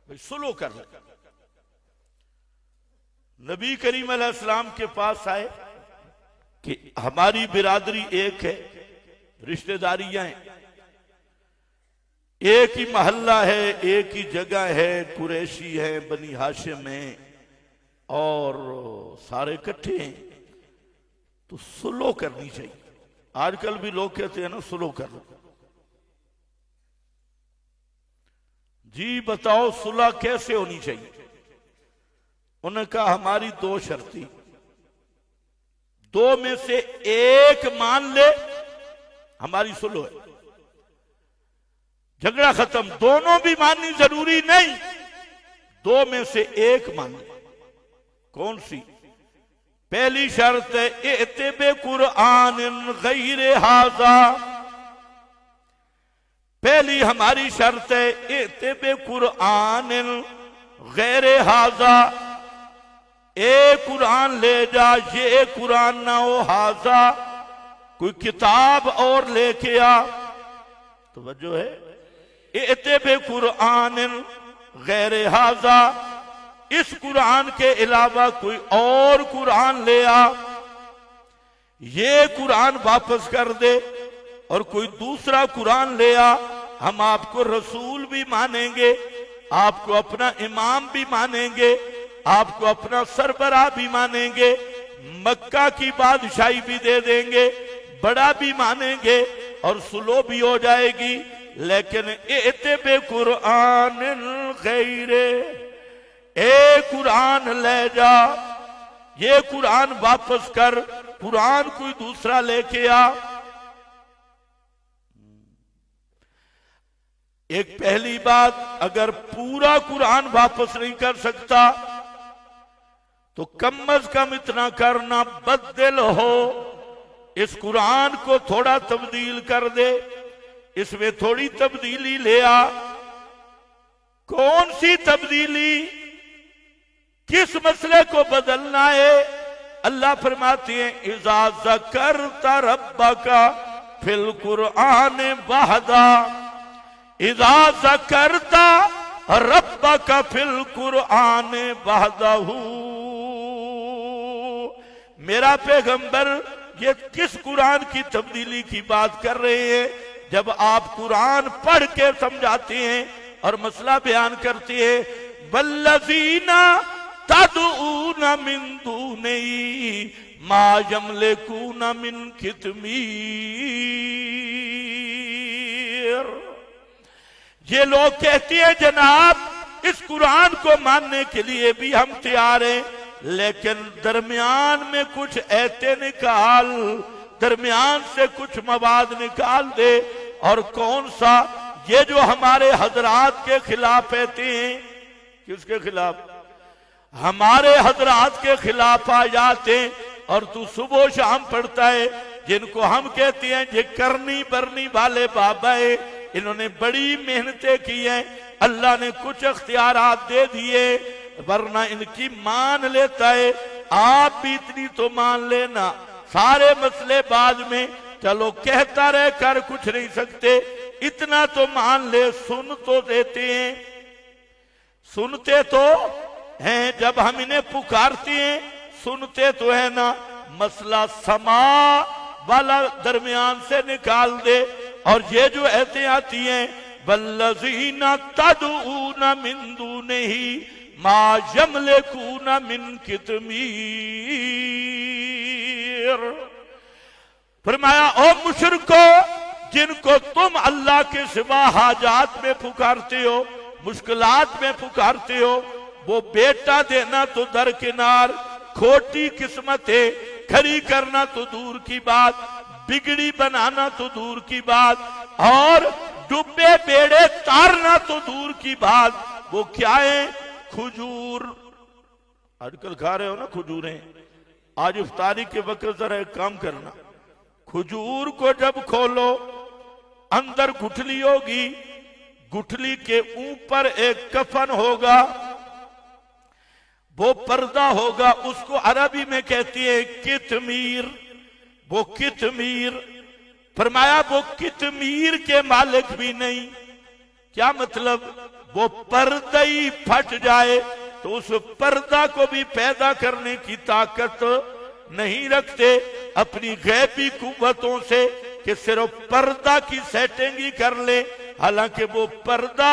भाई सुलह कर ले। नबी करीम अलैहिस्सलाम के पास आए कि हमारी बिरादरी एक है, रिश्तेदारियां हैं, एक ही मोहल्ला है, एक ही जगह है, कुरैशी है, बनी हाशिम है, और सारे इकट्ठे हैं, तो सुलह करनी चाहिए। आजकल भी लोग कहते हैं ना सुलह कर लो। जी बताओ सुलह कैसे होनी चाहिए? उन्होंने कहा हमारी दो शर्ती, दो में से एक मान ले हमारी सुलह है, झगड़ा खत्म। दोनों भी माननी जरूरी नहीं, दो में से एक मान ले। कौन सी? पहली शर्त है इत्तिबा कुरान गैर हाजा। पहली हमारी शर्त है इत्तिबा कुरान गैर हाजा। एक कुरान ले जा, ये कुरान ना हो, हाजा कोई किताब और लेके आ। तो वजह है इत्तिबा कुरान गैर हाजा, इस कुरान के अलावा कोई और कुरान ले आ। ये कुरान वापस कर दे और कोई दूसरा कुरान ले आ, हम आपको रसूल भी मानेंगे, आपको अपना इमाम भी मानेंगे, आपको अपना सरबराह भी मानेंगे, मक्का की बादशाही भी दे देंगे, बड़ा भी मानेंगे और सुलो भी हो जाएगी। लेकिन एते बे कुरान गैरे, ए कुरान ले जा, ये कुरान वापस कर, कुरान कोई दूसरा लेके आ। एक पहली बात, अगर पूरा कुरान वापस नहीं कर सकता तो कम अज कम इतना करना, बदल हो, इस कुरान को थोड़ा तब्दील कर दे, इसमें थोड़ी तब्दीली ले आ। कौन सी तब्दीली, किस मसले को बदलना है? अल्लाह फरमाते हैं इज़ा ज़करता रब्बका फिल कुरान वहदा, इज़ा ज़करता रब्बका फिल कुरान वहदहू। मेरा पैगंबर ये किस कुरान की तब्दीली की बात कर रहे हैं? जब आप कुरान पढ़ के समझाते हैं और मसला बयान करते हैं, वल्लज़ीना तदऊना मिन दूनिही मा यमलिकूना मिन कितमीर। ये लोग कहते हैं जनाब इस कुरान को मानने के लिए भी हम तैयार हैं, लेकिन दरमियान में कुछ ऐते निकाल, दरमियान से कुछ मवाद निकाल दे। और कौन सा? ये जो हमारे हजरात के खिलाफ कहते हैं। किसके खिलाफ? हमारे हजरात के खिलाफ आ जाते हैं और तू सुबह शाम पढ़ता है, जिनको हम कहते हैं ये करनी बरनी वाले बाबा है, इन्होंने बड़ी मेहनतें की हैं, अल्लाह ने कुछ अख्तियारात दे दिए, वरना इनकी मान लेता है। आप भी इतनी तो मान लेना, सारे मसले बाद में, चलो कहता रहे कर कुछ नहीं सकते, इतना तो मान ले, सुन तो देते हैं, सुनते तो हैं, जब हम इन्हें पुकारते हैं सुनते तो है ना। मसला समा वाला दरमियान से निकाल दे। और ये जो ऐसे आती हैं वल्लज़ीना तदऊना मिन दूनिही मा यमलिकूना मिन कितमीर, फरमाया ओ मुशरिको, जिनको तुम अल्लाह के सिवा हाजात में पुकारते हो, मुश्किलात में पुकारते हो, वो बेटा देना तो दरकिनार, खोटी किस्मत है, खड़ी करना तो दूर की बात, बिगड़ी बनाना तो दूर की बात, और डूबे बेड़े तारना तो दूर की बात। वो क्या है? खजूर। आजकल खा रहे हो ना खजूरें, आज इफ्तारी के वक्त जरा एक काम करना, खजूर को जब खोलो अंदर गुठली होगी, गुठली के ऊपर एक कफन होगा, वो पर्दा होगा, उसको अरबी में कहती है कितमीर। वो कितमीर, फरमाया वो कितमीर के मालिक भी नहीं। क्या मतलब? वो पर्दा ही फट जाए तो उस पर्दा को भी पैदा करने की ताकत नहीं रखते अपनी गैबी कुव्वतों से कि सिर्फ पर्दा की सेटिंग ही कर ले। हालांकि वो पर्दा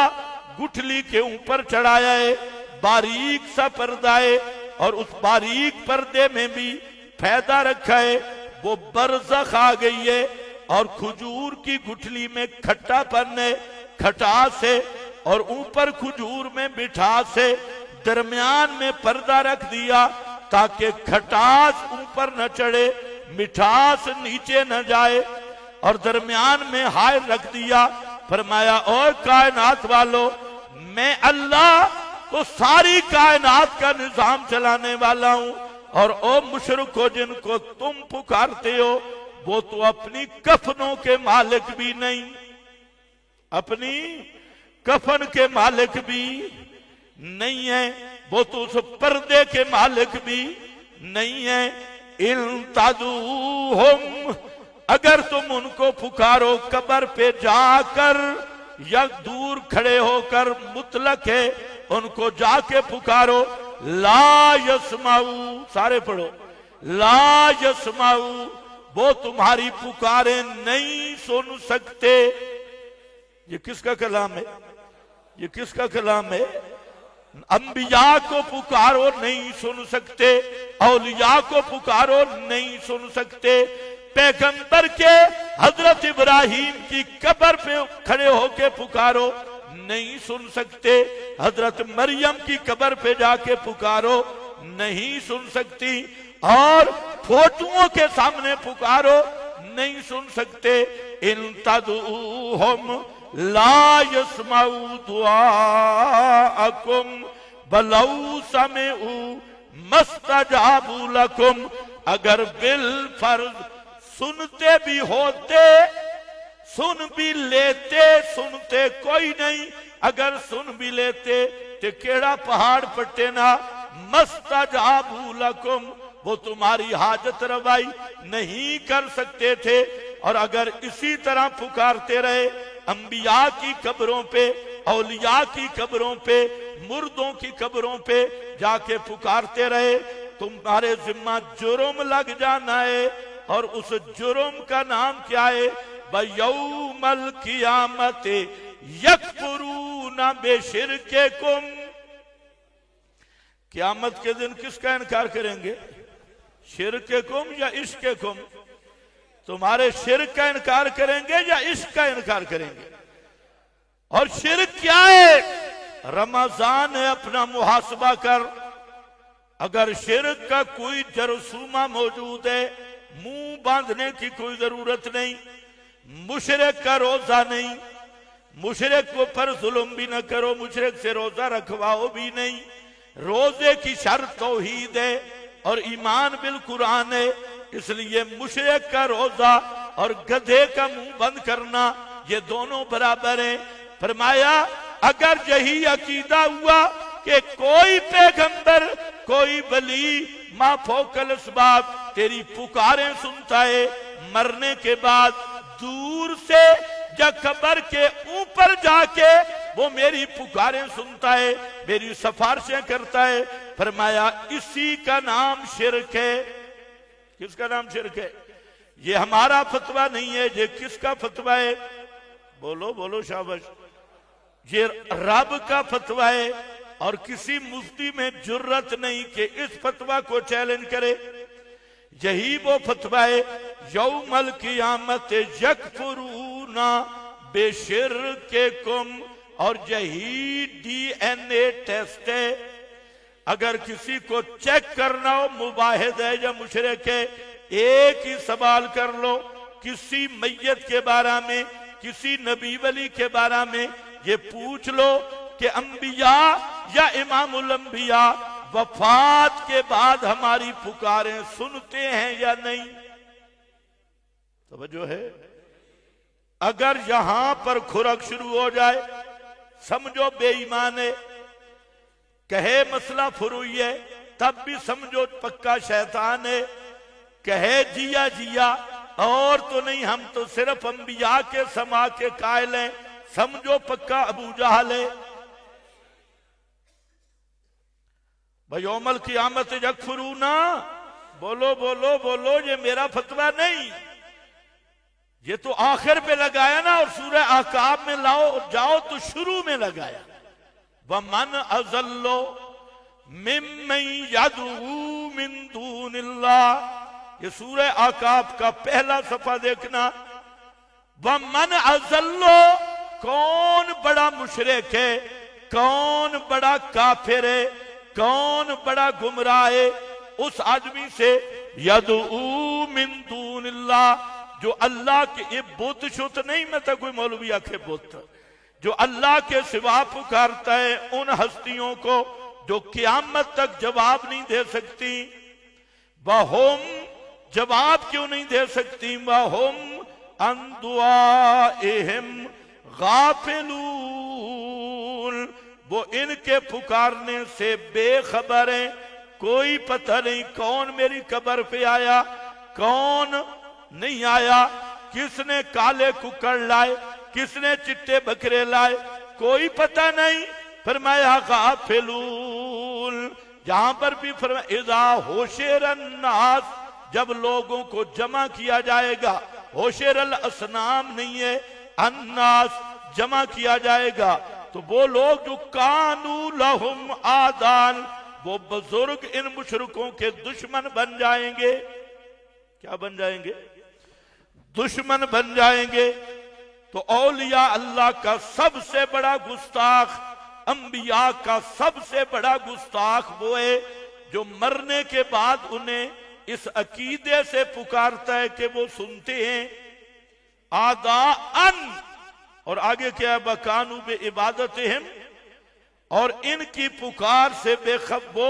गुठली के ऊपर चढ़ाया है, बारीक सा पर्दा है, और उस बारीक पर्दे में भी फायदा रखा है। वो बरज़ख आ गई है और खजूर की गुठली में खट्टापन है, खटास है, और ऊपर खजूर में मिठास है। दरमियान में पर्दा रख दिया ताकि खटास ऊपर न चढ़े, मिठास नीचे न जाए, और दरमियान में हाय रख दिया। फरमाया और कायनात वालों, मैं अल्लाह तो सारी कायनात का निजाम चलाने वाला हूं, और ओ मुशरिको जिनको तुम पुकारते हो वो तो अपनी कफनों के मालिक भी नहीं, अपनी कफन के मालिक भी नहीं है, वो तो उस पर्दे के मालिक भी नहीं है। इन तादूहुम, अगर तुम उनको पुकारो कब्र पे जाकर या दूर खड़े होकर, मुतलक है, उनको जाके पुकारो। ला यस्माऊ, सारे पढ़ो, ला यस्माऊ, वो तुम्हारी पुकारें नहीं सुन सकते। ये किसका कलाम है? ये किसका कलाम है? अंबिया को पुकारो नहीं सुन सकते, औलिया को पुकारो नहीं सुन सकते, पैगंबर के हजरत इब्राहिम की कब्र पे खड़े होके पुकारो नहीं सुन सकते, हजरत मरियम की कब्र पे जाके पुकारो नहीं सुन सकती, और फोटुओं के सामने पुकारो नहीं सुन सकते। इन तदऊहुम ला यस्माउ दुआअकुम वलौ समिउ मस्तजाबू लकुम। अगर बिल फर्ज सुनते भी होते, सुन भी लेते, सुनते कोई नहीं, अगर सुन भी लेते तो केड़ा पहाड़ पट्टे ना, मस्तजाबू लकुम, वो तुम्हारी हाजत रवाई नहीं कर सकते थे। और अगर इसी तरह पुकारते रहे, अंबिया की कब्रों पे, औलिया की कब्रों पे, मुर्दों की कब्रों पे जाके पुकारते रहे, तुम्हारे जिम्मा जुर्म लग जाना है। और उस जुर्म का नाम क्या है? बयौमल कियामत यकफुरूना बिशिरकिकुम। कियामत के दिन किसका इनकार करेंगे? शिरकिकुम या इश्किकुम? तुम्हारे शिर्क का इनकार करेंगे या इश्क का इनकार करेंगे? और शिर्क क्या है? रमजान है, अपना मुहासबा कर। अगर शिर्क का कोई जरसूमा मौजूद है, मुंह बांधने की कोई जरूरत नहीं। मुशरिक का रोजा नहीं, मुशरिक को पर जुल्म भी न करो, मुशरिक से रोजा रखवाओ भी नहीं। रोजे की शर्त तौहीद है और ईमान बिल कुरान है, इसलिए मुशरिक का रोजा और गधे का मुंह बंद करना ये दोनों बराबर हैं। फरमाया अगर यही अकीदा हुआ कि कोई पैगंबर, कोई वली माफोकल अस्बाब तेरी पुकारें सुनता है, मरने के बाद दूर से या कब्र के ऊपर जाके वो मेरी पुकारें सुनता है, मेरी सिफारिशें करता है, फरमाया इसी का नाम शिर्क है। किसका नाम शिर्क है? ये हमारा फतवा नहीं है, ये किसका फतवा है? बोलो बोलो शाबाश। ये रब का फतवा है और किसी मुफ्ती में जुर्रत नहीं कि इस फतवा को चैलेंज करे। यही वो फतवा है, यौमल कियामत यकफुरूना बिशिरकिकुम। और यही DNA टेस्ट है। अगर किसी को चेक करना हो मुबाहिद है या मुशरिक है, एक ही सवाल कर लो, किसी मैयत के बारे में, किसी नबी वली के बारे में ये पूछ लो कि अंबिया या इमामुल अंबिया वफात के बाद हमारी पुकारें सुनते हैं या नहीं? समझो है। अगर यहां पर खुरक शुरू हो जाए, समझो बेईमान है, कहे मसला फुरुई है, तब भी समझो पक्का शैतान है, कहे जिया जिया और तो नहीं, हम तो सिर्फ अंबिया के समा के कायल हैं, समझो पक्का अबू जहल है। यौमल क़ियामत यकफुरूना, बोलो बोलो बोलो, ये मेरा फतवा नहीं, ये तो आखिर पे लगाया ना, और सूरह अहकाफ में लाओ जाओ तो शुरू में लगाया, वमन अज़ल्लो मिम्मन यदऊ मिन दूनिल्लाह। ये सूरह अहकाफ का पहला सफा देखना। वमन अज़ल्लो, कौन बड़ा मुशरिक है, कौन बड़ा काफिर है, कौन बड़ा गुमराह है उस आदमी से यदऊ मिन दूनिल्लाह, जो अल्लाह के, ये बुत शुत नहीं, मैं तो कोई मौलवी आखे बुत, जो अल्लाह के सिवा पुकारता है उन हस्तियों को जो क़यामत तक जवाब नहीं दे सकती। वहुम, जवाब क्यों नहीं दे सकती? वहुम अन दुआइहिम गाफिलून, वो इनके पुकारने से बेखबर है। कोई पता नहीं कौन मेरी कब्र पे आया, कौन नहीं आया, किसने काले कुक्कड़ लाए, किसने चिट्टे बकरे लाए, कोई पता नहीं। फरमाया गाफिलून, जहां पर भी फरमाया इज़ा हुशिरन नास जब लोगों को जमा किया जाएगा, होशरल असनाम नहीं है, अन्नास जमा किया जाएगा, तो वो लोग जो कानू लहुम आदान, वो बुजुर्ग इन मुशरिकों के दुश्मन बन जाएंगे। क्या बन जाएंगे? दुश्मन बन जाएंगे। तो औलिया अल्लाह का सबसे बड़ा गुस्ताख, अंबिया का सबसे बड़ा गुस्ताख वो है जो मरने के बाद उन्हें इस अकीदे से पुकारता है कि वो सुनते हैं आदा अन, और आगे क्या है, बकानू बे इबादत हम, और इनकी पुकार से बेखब वो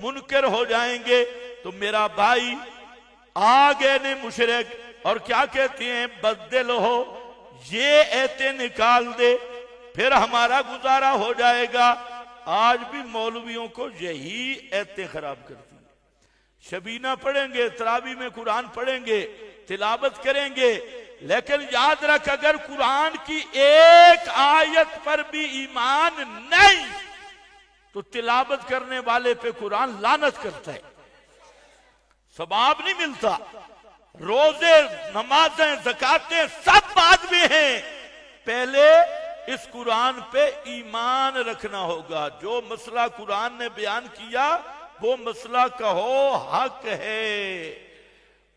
मुनकर हो जाएंगे। तो मेरा भाई आगे ने मुशरिक, और क्या कहते हैं, बदल हो, ये ऐते निकाल दे, फिर हमारा गुजारा हो जाएगा। आज भी मौलवियों को यही ऐते खराब करती है। शबीना पढ़ेंगे, तरावी में कुरान पढ़ेंगे, तिलावत करेंगे, लेकिन याद रख अगर कुरान की एक आयत पर भी ईमान नहीं तो तिलावत करने वाले पे कुरान लानत करता है, सवाब नहीं मिलता। रोजे, नमाजें, ज़कातें सब बाद में हैं, पहले इस कुरान पे ईमान रखना होगा। जो मसला कुरान ने बयान किया वो मसला कहो हक है।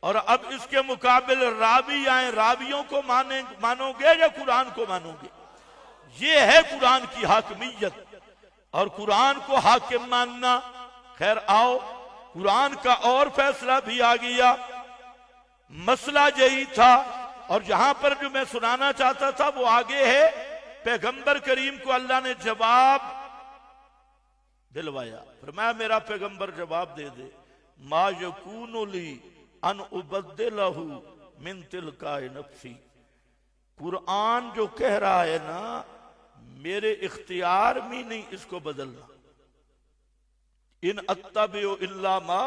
और अब इसके मुकाबिल रावी आए, रावियों को मानोगे या कुरान को मानोगे? ये है कुरान की हाकिमियत, और कुरान को हाकिम मानना। खैर आओ, कुरान का और फैसला भी आ गया। मसला यही था, और जहां पर जो मैं सुनाना चाहता था वो आगे है। पैगंबर करीम को अल्लाह ने जवाब दिलवाया, फरमाया मेरा पैगंबर जवाब दे दे, मा यकूनु ली अन उबद्दिलहु मिन तिलकाए नफ्सी। कुरान जो कह रहा है ना, मेरे इख्तियार में नहीं इसको बदलना। इन अत्तबिउ इल्ला मा,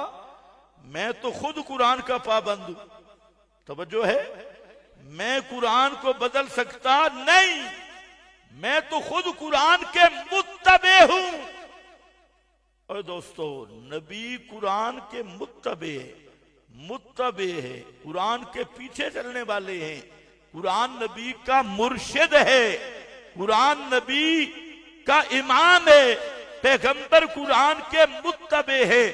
मैं तो खुद कुरान का पाबंद हूं। तवज्जो है, मैं कुरान को बदल सकता नहीं, मैं तो खुद कुरान के मुत्तबे हूं। और दोस्तों, नबी कुरान के मुत्तबे है, कुरान के पीछे चलने वाले हैं। कुरान नबी का मुर्शिद है, कुरान नबी का इमाम है, पैगंबर कुरान के मुत्तबे है।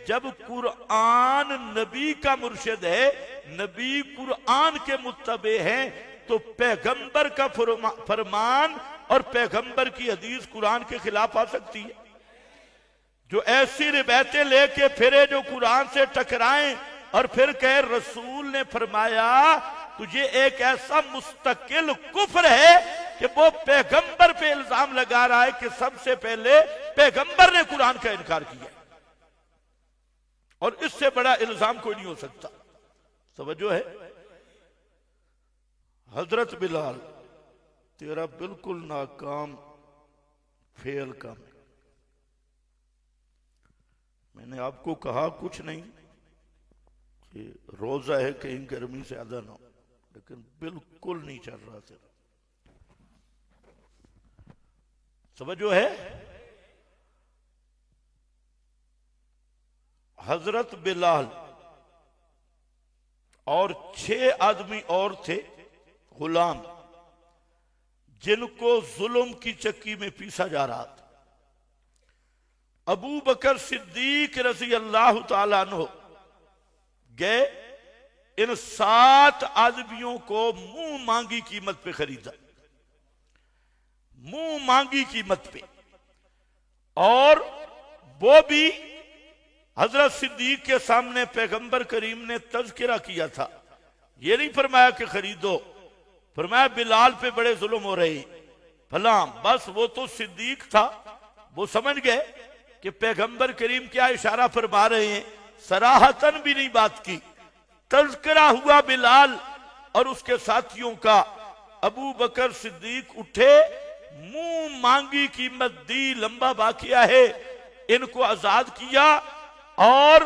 जब कुरान नबी का मुर्शिद है, नबी कुरान के मुत्तबे हैं, तो पैगंबर का फरमान और पैगंबर की हदीस कुरान के खिलाफ आ सकती है? जो ऐसी रिवायतें लेके फिरे जो कुरान से टकराएं और फिर कहे रसूल ने फरमाया, तो ये एक ऐसा मुस्तकिल कुफ्र है कि वो पैगंबर पे इल्जाम लगा रहा है कि सबसे पहले पैगंबर ने कुरान का इनकार किया, और इससे बड़ा इल्जाम कोई नहीं हो सकता। समझो है, हजरत बिलाल तेरा बिल्कुल नाकाम फेल काम। मैंने आपको कहा कुछ नहीं कि रोजा है कहीं गर्मी से ज्यादा ना हो, लेकिन बिल्कुल नहीं चल रहा तेरा। समझो है, हजरत बिलाल और 6 आदमी और थे गुलाम, जिनको जुल्म की चक्की में पीसा जा रहा था। अबू बकर सिद्दीक रज़ी अल्लाह ताला अन्हु गए, इन 7 आदमियों को मुंह मांगी कीमत पे खरीदा, मुंह मांगी कीमत पे। और वो भी हजरत सिद्दीक के सामने पैगंबर करीम ने तज़किरा किया था। ये नहीं फरमाया कि खरीदो, फरमाया बिलाल पे बड़े जुल्म हो रहे, भला। बस वो तो सिद्दीक था, वो समझ गए कि पैगंबर करीम क्या इशारा फरमा रहे हैं, सराहतन भी नहीं बात की। तज़किरा हुआ बिलाल और उसके साथियों का। अबू बकर सिद्दीक उठे, मुंह मांगी कीमत दी, लंबा वाक़िया है, इनको आजाद किया। और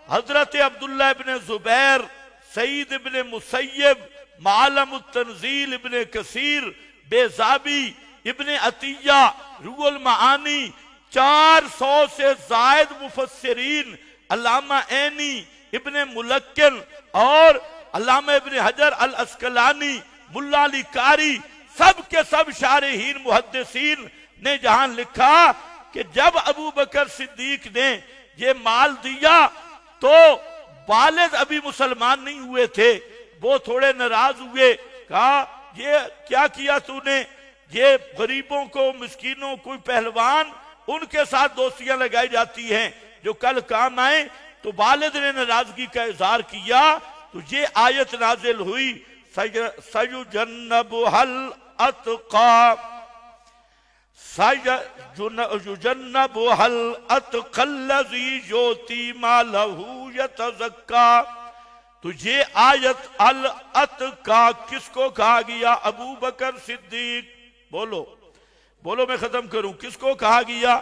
हजरत अब्दुल्ला इब्ने जुबैर, सईद इब्ने मुसय्यब, मालम तंजील इब्ने कसीर, बेजाबी इब्ने अतिया, रुहुल मानी, 400 से जायद मुफस्सिरीन, अल्लामा ऐनी, इब्ने मुलक्किन और अल्लामा इब्ने हजर अल अस्कलानी, मुल्ला अली कारी, सब के सब शारहीन मुहद्दिसीन ने जहां लिखा कि जब अबू बकर सिद्दीक ने ये माल दिया तो वालिद अभी मुसलमान नहीं हुए थे, वो थोड़े नाराज हुए, कहा ये क्या किया तूने, ये गरीबों को, मिस्कीनों, कोई पहलवान, उनके साथ दोस्तियां लगाई जाती हैं जो कल काम आए। तो वालिद ने नाराजगी का इजहार किया तो ये आयत नाजिल हुई, सयुजन्नबुहल अतका, सयुजन्नबुहल अतकल्लज़ी योती मालहू यतज़क्का। तो ये आयत अल अतका किसको कहा गया? अबू बकर सिद्दीक। बोलो बोलो, मैं खत्म करूं, किसको कहा गया?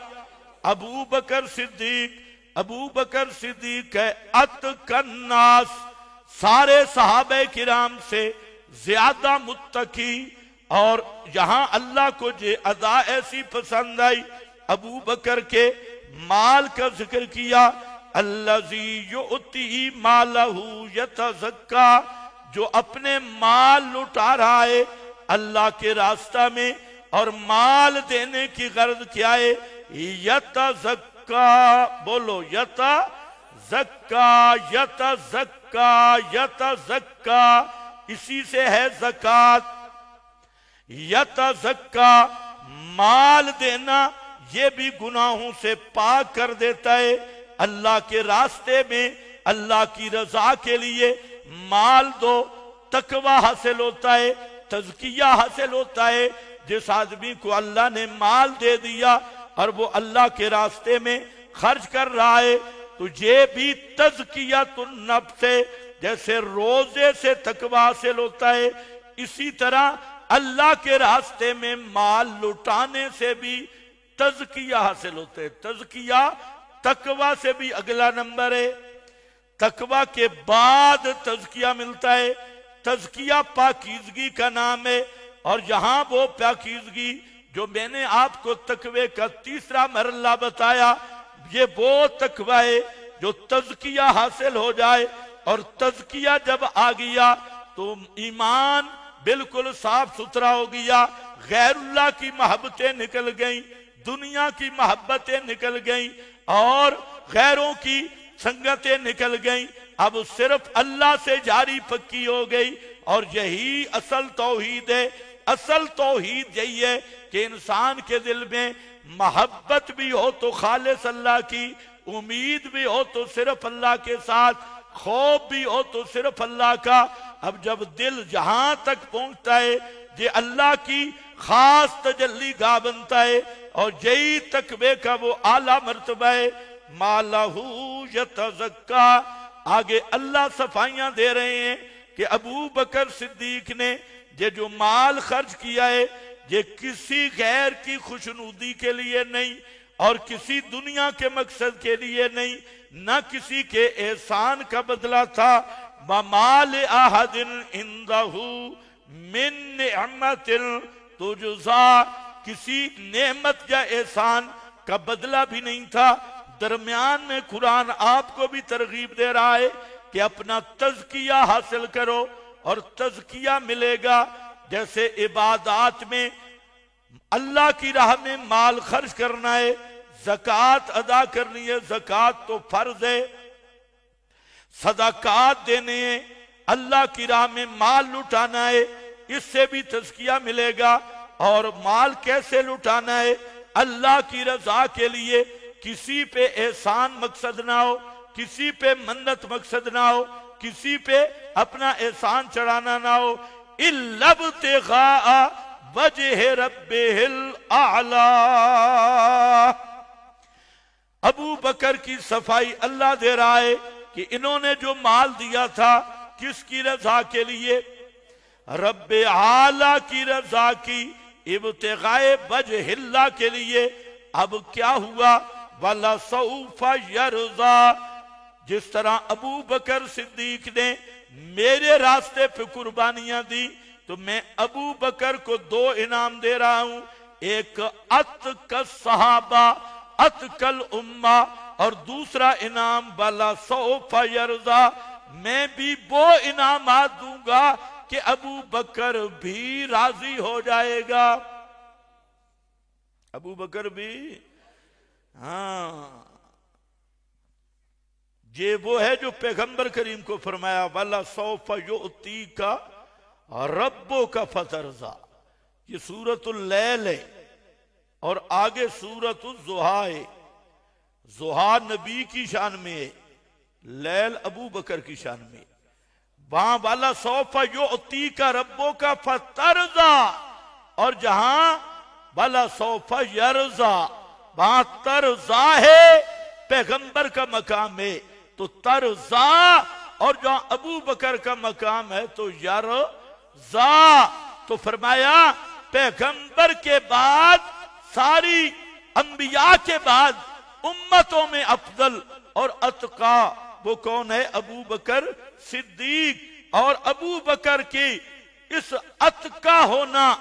अबू बकर सिद्दीक। अबू बकर सिद्दीक है अतकन्नास, सारे सहाबे किराम से ज्यादा मुत्तकी, और यहां अल्लाह को जे अदा ऐसी पसंद आई, अबू बकर के माल का जिक्र किया, अल्लज़ी युती मालहू यतज़क्का, जो अपने माल लुटा रहा है अल्लाह के रास्ता में, और माल देने की गर्ज क्या है? यतज़क्का। बोलो यतज़क्का, यतज़क्का, यतज़क्का, इसी से है ज़कात। यतज़क्का, माल देना ये भी गुनाहों से पाक कर देता है। अल्लाह के रास्ते में, अल्लाह की रजा के लिए माल दो, तकवा हासिल होता है, तज़किया हासिल होता है। जिस आदमी को अल्लाह ने माल दे दिया और वो अल्लाह के रास्ते में खर्च कर रहा है, तो ये भी तज़कियतुन नफ्स है। जैसे रोजे से तकवा हासिल होता है, इसी तरह अल्लाह के रास्ते में माल लुटाने से भी तज़किया हासिल होते है। तज़किया तकवा से भी अगला नंबर है, तकवा के बाद तज़किया मिलता है। तज़किया पाकीज़गी का नाम है, और यहां वो पाकीज़गी जो मैंने आपको तकवे का तीसरा मरला बताया, ये वो तकवा है जो तज़किया हासिल हो जाए, और तज़किया जब आ गया तो ईमान बिल्कुल साफ सुथरा हो गया, गैरुल्लाह की मोहब्बतें निकल गई, दुनिया की मोहब्बतें निकल गई, और गैरों की संगतें निकल गई। अब सिर्फ अल्लाह से जारी पक्की हो गई, और यही असल तौहीद है। असल तौहीद यही है कि इंसान के दिल में मोहब्बत भी हो तो खालिस अल्लाह की, उम्मीद भी हो तो सिर्फ अल्लाह के साथ, खौफ भी हो तो सिर्फ अल्लाह का। अब जब दिल जहां तक पहुंचता है, ये अल्लाह की खास तजल्ली गाह बनता है, और यही तकवे का वो आला मर्तबा है। मालहू यतज़क्का, आगे अल्लाह सफाइयां दे रहे हैं कि अबू बकर सिद्दीक ने ये जो माल खर्च किया है, ये किसी गैर की खुशनुदी के लिए नहीं, और किसी दुनिया के मकसद के लिए नहीं, न किसी के एहसान का बदला था। माल अहदिन इंदहू मिन निअमतिन तुजज़ा, किसी नेमत या एहसान का बदला भी नहीं था। दरमियान में कुरान आपको भी तरगीब दे रहा है कि अपना तज़किया हासिल करो, और तज़किया मिलेगा। जैसे इबादात में अल्लाह की राह में माल खर्च करना है, ज़कात अदा करनी है, ज़कात तो फर्ज है, सदाकात देने हैं, अल्लाह की राह में माल लुटाना है, इससे भी तज़किया मिलेगा। और माल कैसे लुटाना है? अल्लाह की रजा के लिए, किसी पे एहसान मकसद ना हो, किसी पे मन्नत मकसद ना हो, किसी पे अपना एहसान चढ़ाना ना हो। इल्लब्तिगा वजह रब्बिहिल आला। अबू बकर की सफाई अल्लाह दे रहा है कि इन्होंने जो माल दिया था किसकी रजा के लिए? रब्बे आला की रजा की, इब्तिगाए वजहिल्लाह के लिए। अब क्या हुआ? वला सौफा यरज़ा, जिस तरह अबू बकर सिद्दीक ने मेरे रास्ते पे कुर्बानियां दी, तो मैं अबू बकर को 2 इनाम दे रहा हूं। एक अतकल सहाबा अतकल उम्मा, और दूसरा इनाम वाला सौफ यरजा, मैं भी वो इनामात दूंगा कि अबू बकर भी राजी हो जाएगा। अबू बकर भी, हाँ, ये वो है जो पैगंबर करीम को फरमाया वाला सौफ युती का रब्बो का फतरजा। ये सूरतुल लैल है और आगे सूरतुल ज़ुहा है। ज़ुहा नबी की शान में है, लैल अबू बकर की शान में। वहां वाला सौफ युती का रब्बो का फतरजा, और जहां वाला सौफ यरजा, वहां तरजा है, पैगंबर का मकाम है तो तरजा, और जहां अबू बकर का मकाम है तो यरजा। तो फरमाया पैगंबर के बाद, सारी अंबिया के बाद उम्मतों में अफजल और अतका वो कौन है? अबू बकर सिद्दीक। और अबू बकर की इस अतका होना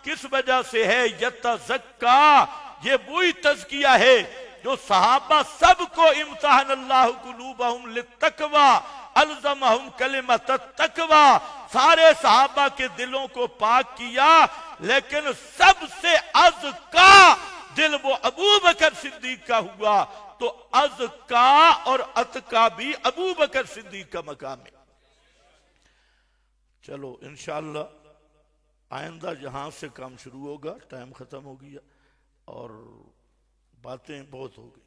किस वजह से है? यतज़क्का, ये वही तज़किया है जो सहाबा सबको इम्तिहान अल्लाह कुलूबहुम लित्तक़वा अल्ज़महुम कलिमत तक़वा, सारे सहाबा के दिलों को पाक किया, लेकिन सबसे अज़का दिल वो अबू बकर सिद्दीक का हुआ। तो अज़का और अतका भी अबू बकर सिद्दीक का मकाम है। चलो इंशाअल्लाह आइंदा जहां से काम शुरू होगा, टाइम खत्म हो गया और बातें बहुत हो गई।